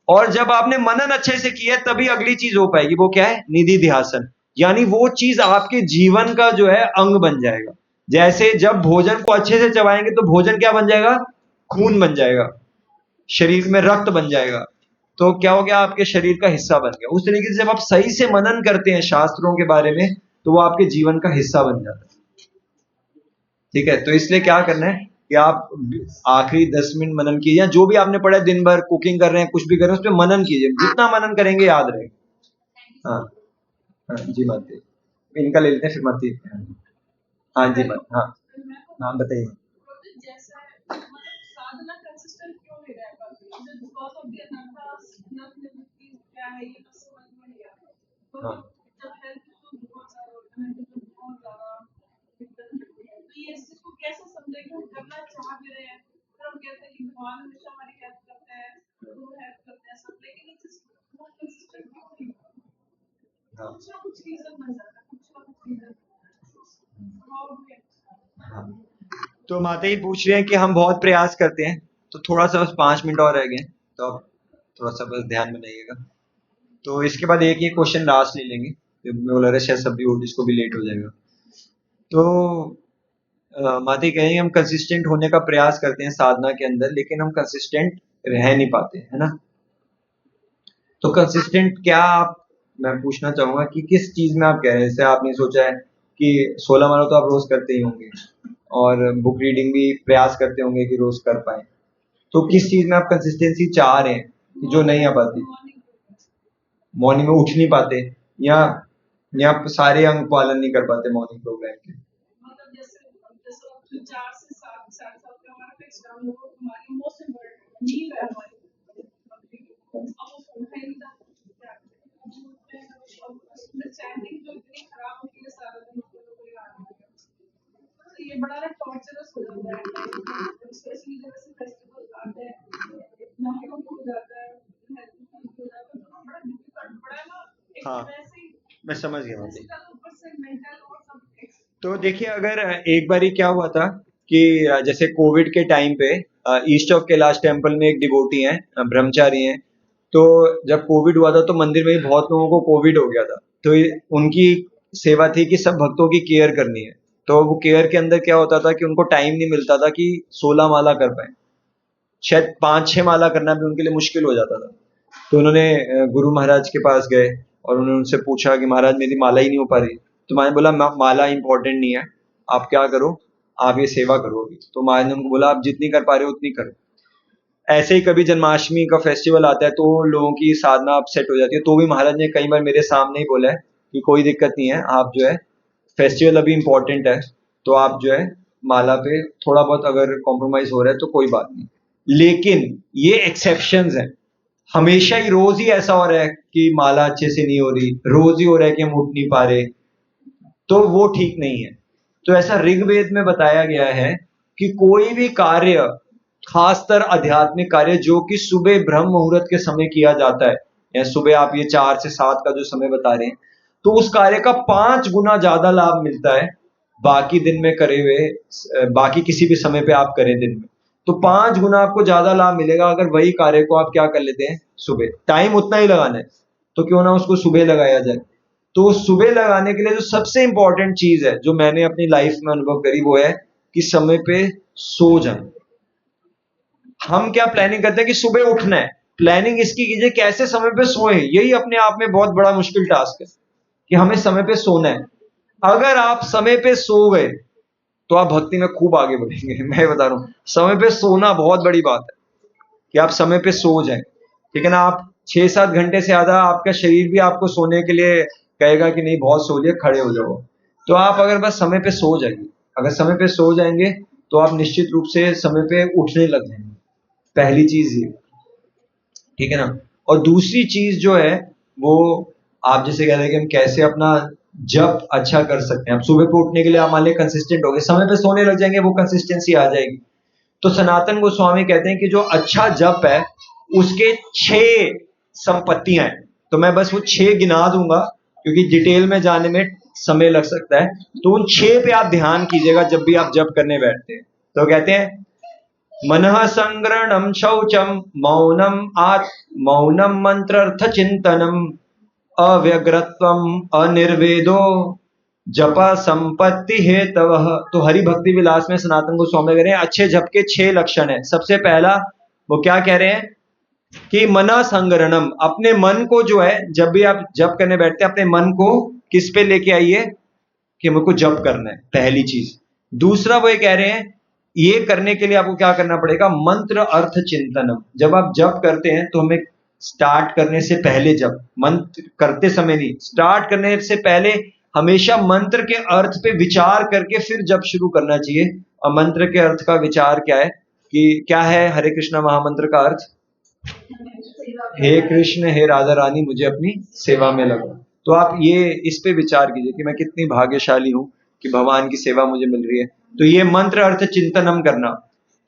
और जब आपने मनन अच्छे से किया तभी अगली चीज हो पाएगी, वो क्या है, निधि ध्यासन। यानी वो चीज आपके जीवन का जो है अंग बन जाएगा। जैसे जब भोजन को अच्छे से चबाएंगे तो भोजन क्या बन जाएगा, खून बन जाएगा, शरीर में रक्त बन जाएगा, तो क्या हो गया, आपके शरीर का हिस्सा बन गया। उस तरीके से जब आप सही से मनन करते हैं शास्त्रों के बारे में तो वो आपके जीवन का हिस्सा बन जाता है, ठीक है। तो इसलिए क्या करना है कि आप आखिरी 10 मिनट मनन कीजिए, या जो भी आपने पढ़ा है दिन भर, कुकिंग कर रहे हैं कुछ भी कर रहे हैं उस पर मनन कीजिए, जितना मनन करेंगे याद रहेगा। हाँ हाँ जी माते, इनका ले लेते हैं फिर माती। हाँ जी मत, हाँ हाँ बताइए। हाँ हाँ हाँ। तो माता जी पूछ रहे हैं कि हम बहुत प्रयास करते हैं, तो थोड़ा सा बस 5 मिनट और रह गए, तो आप थोड़ा सा बस ध्यान बनाइएगा। तो इसके बाद एक ही क्वेश्चन लास्ट ले लेंगे, मैं बोला रहा शायद सब भी जिसको भी लेट हो जाएगा। तो माता जी कहेंगे हम कंसिस्टेंट होने का प्रयास करते हैं साधना के अंदर, लेकिन हम कंसिस्टेंट रह नहीं पाते, है ना। तो कंसिस्टेंट क्या आप, मैं पूछना चाहूंगा कि किस चीज में आप कह रहे हैं। जैसे आपने सोचा है कि 16 माला तो आप रोज करते ही होंगे और बुक रीडिंग भी प्रयास करते होंगे कि रोज कर पाए, तो किस चीज में आप कंसिस्टेंसी चाह रहे हैं कि जो नहीं आ पाती, मॉर्निंग में उठ नहीं पाते, या आप सारे अंग पालन नहीं कर पाते मॉर्निंग प्रोग्राम के? हाँ मैं समझ गया मतलब। तो देखिए अगर एक बारी क्या हुआ था कि जैसे कोविड के टाइम पे ईस्ट ऑफ कैलाश टेम्पल में एक डिवोटी हैं, ब्रह्मचारी हैं। तो जब कोविड हुआ था तो मंदिर में भी बहुत लोगों को कोविड हो गया था। तो उनकी सेवा थी कि सब भक्तों की केयर करनी है। तो वो केयर के अंदर क्या होता था कि उनको टाइम नहीं मिलता था कि 16 माला कर पाए, शायद 5-6 माला करना भी उनके लिए मुश्किल हो जाता था। तो उन्होंने गुरु महाराज के पास गए और उन्होंने उनसे पूछा कि महाराज मेरी माला ही नहीं हो पा रही। तो मैंने बोला माला इंपॉर्टेंट नहीं है, आप क्या करो, आप ये सेवा करो अभी। तो महाराज ने उनको बोला आप जितनी कर पा रहे हो उतनी करो। ऐसे ही कभी जन्माष्टमी का फेस्टिवल आता है तो लोगों की साधना अपसेट हो जाती है, तो भी महाराज ने कई बार मेरे सामने ही बोला है कि कोई दिक्कत नहीं है, आप जो है फेस्टिवल अभी इंपॉर्टेंट है तो आप जो है माला पे थोड़ा बहुत अगर कॉम्प्रोमाइज हो रहा है तो कोई बात नहीं। लेकिन ये एक्सेप्शंस हैं, हमेशा ही रोज ही ऐसा हो रहा है कि माला अच्छे से नहीं हो रही, रोज ही हो रहा है कि हम उठ नहीं पा रहे, तो वो ठीक नहीं है। तो ऐसा ऋग्वेद में बताया गया है कि कोई भी कार्य, खासकर आध्यात्मिक कार्य जो कि सुबह ब्रह्म मुहूर्त के समय किया जाता है, या सुबह आप ये 4 से 7 का जो समय बता रहे हैं, तो उस कार्य का 5 गुना ज्यादा लाभ मिलता है बाकी दिन में करे हुए, बाकी किसी भी समय पे आप करें दिन में, तो 5 गुना आपको ज्यादा लाभ मिलेगा अगर वही कार्य को आप क्या कर लेते हैं सुबह। टाइम उतना ही लगाना है तो क्यों ना उसको सुबह लगाया जाए। तो सुबह लगाने के लिए जो सबसे इंपॉर्टेंट चीज है जो मैंने अपनी लाइफ में अनुभव करी वो है कि समय पे सो जाए। हम क्या प्लानिंग करते हैं कि सुबह उठना है, प्लानिंग इसकी कीजिए कैसे समय पे सोए, यही अपने आप में बहुत बड़ा मुश्किल टास्क है कि हमें समय पे सोना है। अगर आप समय पे सो गए तो आप भक्ति में खूब आगे बढ़ेंगे। मैं बता रहा हूं, समय पे सोना बहुत बड़ी बात है कि आप समय पे सो जाएं, ठीक है ना। आप 6-7 घंटे से ज्यादा आपका शरीर भी आपको सोने के लिए कहेगा कि नहीं बहुत सो लिया, खड़े हो जाओ। तो आप अगर बस समय पे सो जाएंगे, अगर समय पे सो जाएंगे तो आप निश्चित रूप से समय पे उठने लग जाएंगे, पहली चीज ये, ठीक है ना। और दूसरी चीज जो है वो आप जैसे कह रहे हैं कि हम कैसे अपना जप अच्छा कर सकते हैं। आप सुबह पे उठने के लिए आप मान लिया कंसिस्टेंट हो गए, समय पे सोने लग जाएंगे, वो कंसिस्टेंसी आ जाएगी। तो सनातन गोस्वामी कहते हैं कि जो अच्छा जप है उसके 6 संपत्तियां हैं। तो मैं बस वो 6 गिना दूंगा क्योंकि डिटेल में जाने में समय लग सकता है, तो उन 6 पे आप ध्यान कीजिएगा जब भी आप जप करने बैठते हैं। तो कहते हैं मनः संग्रहणम शौचम मौनम मौनम मंत्रार्थ चिंतनम अव्यग्रत्वम अनिर्वेदो जप संपत्ति हेतवः। तो हरि भक्ति विलास में सनातन गोस्वामी कह रहे हैं अच्छे जप के 6 लक्षण है। सबसे पहला वो क्या कह रहे हैं कि मना संग्रहणम, अपने मन को जो है जब भी आप जप करने बैठते हैं अपने मन को किस पे लेके आइए कि मुझको जप करना है, पहली चीज। दूसरा वो ये कह रहे हैं ये करने के लिए आपको क्या करना पड़ेगा, मंत्र अर्थ चिंतनम। जब आप जप करते हैं तो हमें स्टार्ट करने से पहले, जब मंत्र करते समय नहीं, स्टार्ट करने से पहले हमेशा मंत्र के अर्थ पे विचार करके फिर जप शुरू करना चाहिए। और मंत्र के अर्थ का विचार क्या है कि क्या है हरे कृष्णा महामंत्र का अर्थ, हे कृष्ण हे राधा रानी मुझे अपनी सेवा में लगा। तो आप ये इस पे विचार कीजिए कि मैं कितनी भाग्यशाली हूं कि भगवान की सेवा मुझे मिल रही है। तो ये मंत्र अर्थ चिंतनम करना।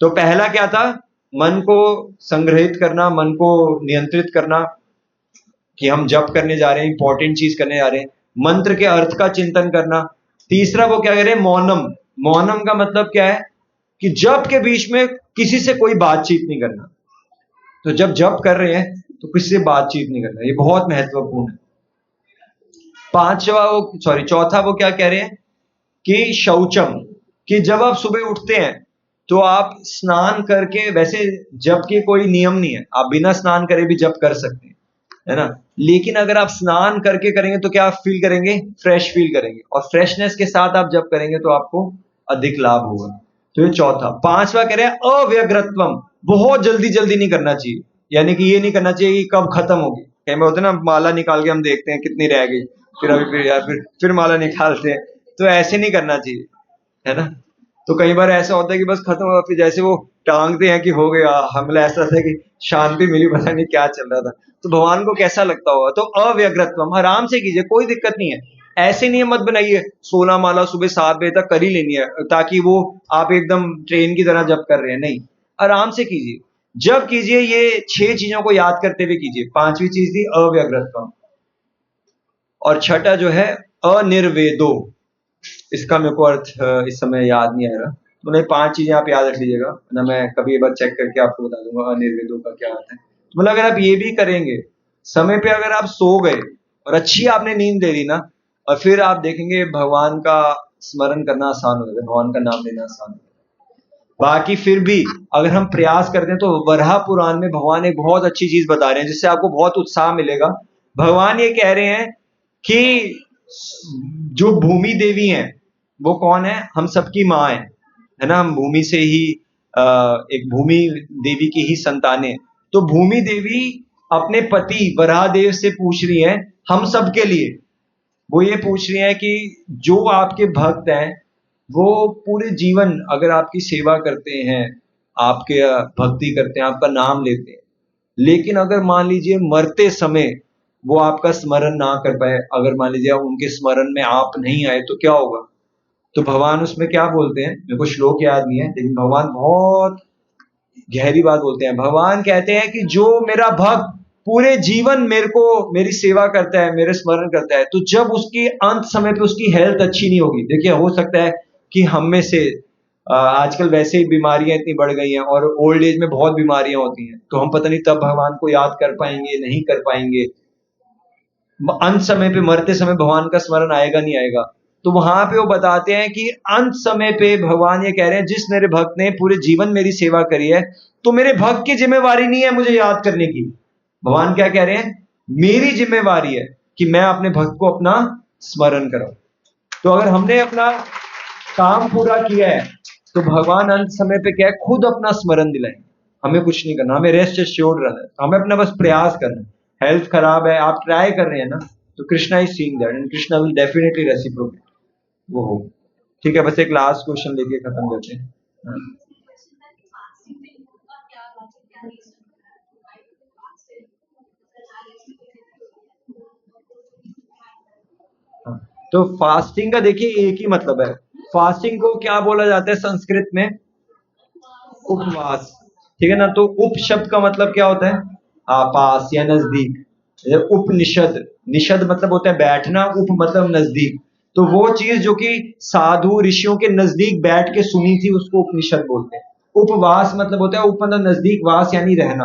तो पहला क्या था, मन को संग्रहित करना, मन को नियंत्रित करना कि हम जप करने जा रहे हैं, इंपॉर्टेंट चीज करने जा रहे हैं, मंत्र के अर्थ का चिंतन करना। तीसरा वो क्या कह रहे हैं, मौनम। मौनम का मतलब क्या है कि जप के बीच में किसी से कोई बातचीत नहीं करना। तो जब जप कर रहे हैं तो किसी से बातचीत नहीं करना, ये बहुत महत्वपूर्ण है। चौथा वो क्या कह रहे हैं कि शौचम, कि जब आप सुबह उठते हैं तो आप स्नान करके, वैसे जप के कोई नियम नहीं है, आप बिना स्नान करे भी जप कर सकते हैं, है ना। लेकिन अगर आप स्नान करके करेंगे तो क्या आप फील करेंगे, फ्रेश फील करेंगे, और फ्रेशनेस के साथ आप जप करेंगे तो आपको अधिक लाभ होगा। तो ये चौथा। पांचवा कह रहे हैं अव्यग्रत्वम, बहुत जल्दी जल्दी नहीं करना चाहिए, यानी कि ये नहीं करना चाहिए कि कब खत्म होगी। कई बार होता है ना, माला निकाल के हम देखते हैं कितनी रह गई, फिर अभी फिर यार फिर माला निकालते हैं, तो ऐसे नहीं करना चाहिए, है ना। तो कई बार ऐसा होता है कि बस खत्म हुआ, फिर जैसे वो टांगते हैं कि हो गया, हमें ऐसा था कि शांति मिली, पता नहीं क्या चल रहा था, तो भगवान को कैसा लगता होगा। तो अव्यग्रत्वम, आराम से कीजिए, कोई दिक्कत नहीं है। ऐसे नियम मत बनाइए 16 माला सुबह 7 बजे तक कर ही लेनी है ताकि वो आप एकदम ट्रेन की तरह जप कर रहे हैं, नहीं, आराम से कीजिए। जब कीजिए ये 6 चीजों को याद करते हुए कीजिए। पांचवी चीज थी अव्यग्रत्वम, और छठा जो है अनिर्वेदो, इसका मेरे को अर्थ इस समय याद नहीं आ रहा, मतलब 5 चीजें आप याद रख लीजिएगा ना, मैं कभी एक बार चेक करके आपको बता दूंगा निर्वेदों का क्या आता है। तो मतलब अगर आप ये भी करेंगे, समय पे अगर आप सो गए और अच्छी आपने नींद ले ली ना, और फिर आप देखेंगे भगवान का स्मरण करना आसान हो जाता है, भगवान का नाम लेना आसान हो जाता है। बाकी फिर भी अगर हम प्रयास करते हैं तो वराह पुराण में भगवान एक बहुत अच्छी चीज बता रहे हैं जिससे आपको बहुत उत्साह मिलेगा। भगवान ये कह रहे हैं कि जो भूमि देवी हैं वो कौन है, हम सबकी माँ है ना, हम भूमि से ही एक भूमि देवी की ही संतानें। तो भूमि देवी अपने पति वराह देव से पूछ रही हैं हम सब के लिए, वो ये पूछ रही हैं कि जो आपके भक्त हैं वो पूरे जीवन अगर आपकी सेवा करते हैं, आपके भक्ति करते हैं, आपका नाम लेते हैं, लेकिन अगर मान लीजिए मरते समय वो आपका स्मरण ना कर पाए, अगर मान लीजिए उनके स्मरण में आप नहीं आए तो क्या होगा। तो भगवान उसमें क्या बोलते हैं, मेरे को श्लोक याद नहीं है, लेकिन भगवान बहुत गहरी बात बोलते हैं। भगवान कहते हैं कि जो मेरा भक्त पूरे जीवन मेरे को मेरी सेवा करता है, मेरे स्मरण करता है, तो जब उसकी अंत समय पे उसकी हेल्थ अच्छी नहीं होगी, देखिए हो सकता है कि हम में से आजकल वैसे ही बीमारियां इतनी बढ़ गई हैं और ओल्ड एज में बहुत बीमारियां होती हैं, तो हम पता नहीं तब भगवान को याद कर पाएंगे नहीं कर पाएंगे, अंत समय पे मरते समय भगवान का स्मरण आएगा नहीं आएगा। तो वहां पे वो बताते हैं कि अंत समय पे भगवान ये कह रहे हैं जिस मेरे भक्त ने पूरे जीवन मेरी सेवा करी है, तो मेरे भक्त की जिम्मेवारी नहीं है मुझे याद करने की। भगवान क्या कह रहे हैं, मेरी जिम्मेवारी है कि मैं अपने भक्त को अपना स्मरण कराऊं। तो अगर हमने अपना काम पूरा किया है तो भगवान अंत समय पे क्या है, खुद अपना स्मरण दिलाएंगे। हमें कुछ नहीं करना, हमें रेस्ट एश्योर्ड रहना है, हमें अपना बस प्रयास करना है। हेल्थ खराब है, आप ट्राई कर रहे हैं ना, तो Krishna is seeing that and Krishna will definitely reciprocate वो हो। ठीक है, बस एक लास्ट क्वेश्चन लेके खत्म करते हैं। हाँ। हाँ। तो फास्टिंग का देखिए एक ही मतलब है, फास्टिंग को क्या बोला जाता है संस्कृत में, उपवास। ठीक है ना, तो उप शब्द का मतलब क्या होता है, पास या नजदीक। उपनिषद, निषद मतलब होता है बैठना, उप मतलब नजदीक। तो वो चीज जो कि साधु ऋषियों के नजदीक बैठ के सुनी थी उसको उपनिषद बोलते हैं। उपवास मतलब होता है उप मतलब नजदीक, वास यानी रहना।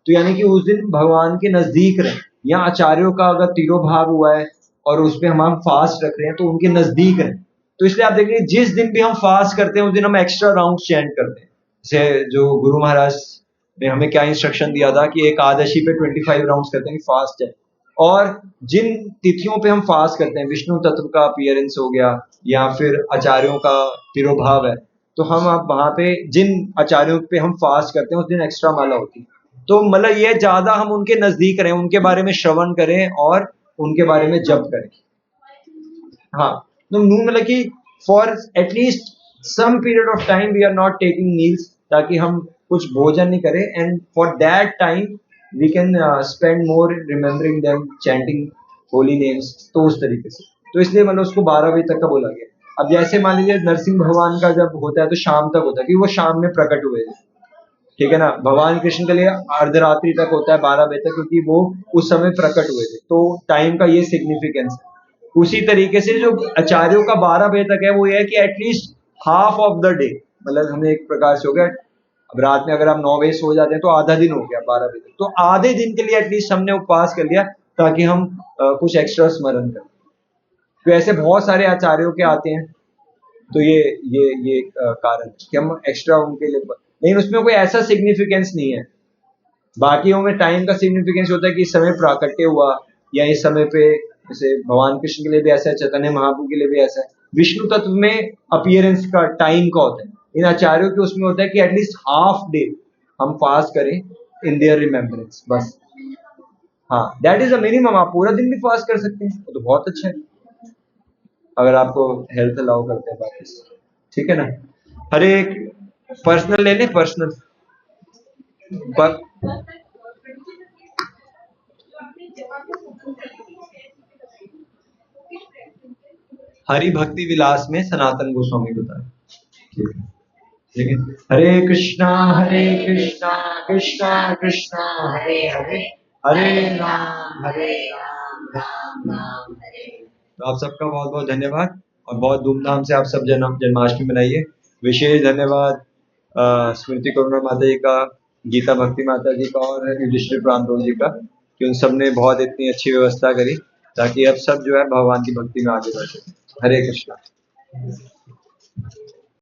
तो यानी कि उस दिन भगवान के नजदीक रहे, या आचार्यों का अगर तिरोभाव हुआ है और उस पर हम फास्ट रख रहे हैं तो उनके नजदीक रहे। तो इसलिए आप देखेंगे जिस दिन भी हम फास्ट करते हैं उस दिन हम एक्स्ट्रा राउंड चैंट करते हैं। जैसे जो गुरु महाराज ने हमें क्या इंस्ट्रक्शन दिया था कि एकादशी पे 25 राउंड्स करते हैं, फास्ट है। और जिन तिथियों पे हम फास्ट करते हैं, विष्णु तत्व का अपीयरेंस हो गया या फिर आचार्यों का तिरोभाव है, तो हम आप वहां पे जिन आचार्यों पे हम फास्ट करते हैं उस दिन एक्स्ट्रा माला होती है। तो मतलब ये ज्यादा हम उनके नजदीक रहें, उनके बारे में श्रवण करें और उनके बारे में जप करें। हाँ, तो मतलब कि for at least some period of time we are not taking meals, ताकि हम कुछ भोजन नहीं करें, and for that time we can spend more remembering them, chanting holy names. तो उस तरीके से, तो इसलिए मतलब उसको 12 बजे तक का बोला गया। अब जैसे मान लीजिए नरसिंह भगवान का जब होता है तो शाम तक होता है, क्योंकि वो शाम में प्रकट हुए थे। ठीक है ना, भगवान कृष्ण के लिए अर्धरात्रि तक होता है 12 बजे तक, क्योंकि वो उस समय प्रकट हुए थे। तो टाइम का ये सिग्निफिकेंस है। उसी तरीके से जो आचार्यों का 12 बजे तक है वो ये है कि at least half of the day, मतलब हमें एक प्रकार से हो गया, अब रात में अगर आप 9 बजे सो जाते हैं तो आधा दिन हो गया 12 बजे तक, तो आधे दिन के लिए एटलीस्ट हमने उपवास कर लिया ताकि हम कुछ एक्स्ट्रा स्मरण करें। तो ऐसे बहुत सारे आचार्यों के आते हैं, तो ये कारण है कि हम एक्स्ट्रा उनके लिए, लेकिन उसमें कोई ऐसा सिग्निफिकेंस नहीं है। बाकियों में टाइम का सिग्निफिकेंस होता है कि इस समय प्राकट्य हुआ, या इस समय पे, जैसे भगवान कृष्ण के लिए भी ऐसा है, चैतन्य महाप्रभु के लिए भी ऐसा है। विष्णु तत्व में अपीयरेंस का टाइम का होता है, इन आचार्यों के उसमें होता है कि एटलीस्ट हाफ डे हम फास्ट करें इन देयर रिमेम्बरेंस, बस। हाँ, दैट इज अ मिनिमम। आप पूरा दिन भी फास्ट कर सकते हैं तो बहुत अच्छा है, अगर आपको हेल्थ अलाउ करते हैं बाकी। ठीक है ना, हर एक पर्सनल ले लें, पर्सनल पर हरि भक्ति विलास में सनातन गोस्वामी बताए। ठीक है, ठीक है। हरे कृष्णा कृष्णा कृष्णा हरे हरे, हरे राम राम राम हरे। तो आप सबका बहुत बहुत धन्यवाद, और बहुत धूमधाम से आप सब जन्माष्टमी मनाइए। विशेष धन्यवाद स्मृति करुणा माता जी का, गीता भक्ति माता जी का और युधिष्ठिर प्रांतों जी का, कि उन सब ने बहुत इतनी अच्छी व्यवस्था करी ताकि अब सब जो है भगवान की भक्ति में आगे बढ़ सके। हरे कृष्णा।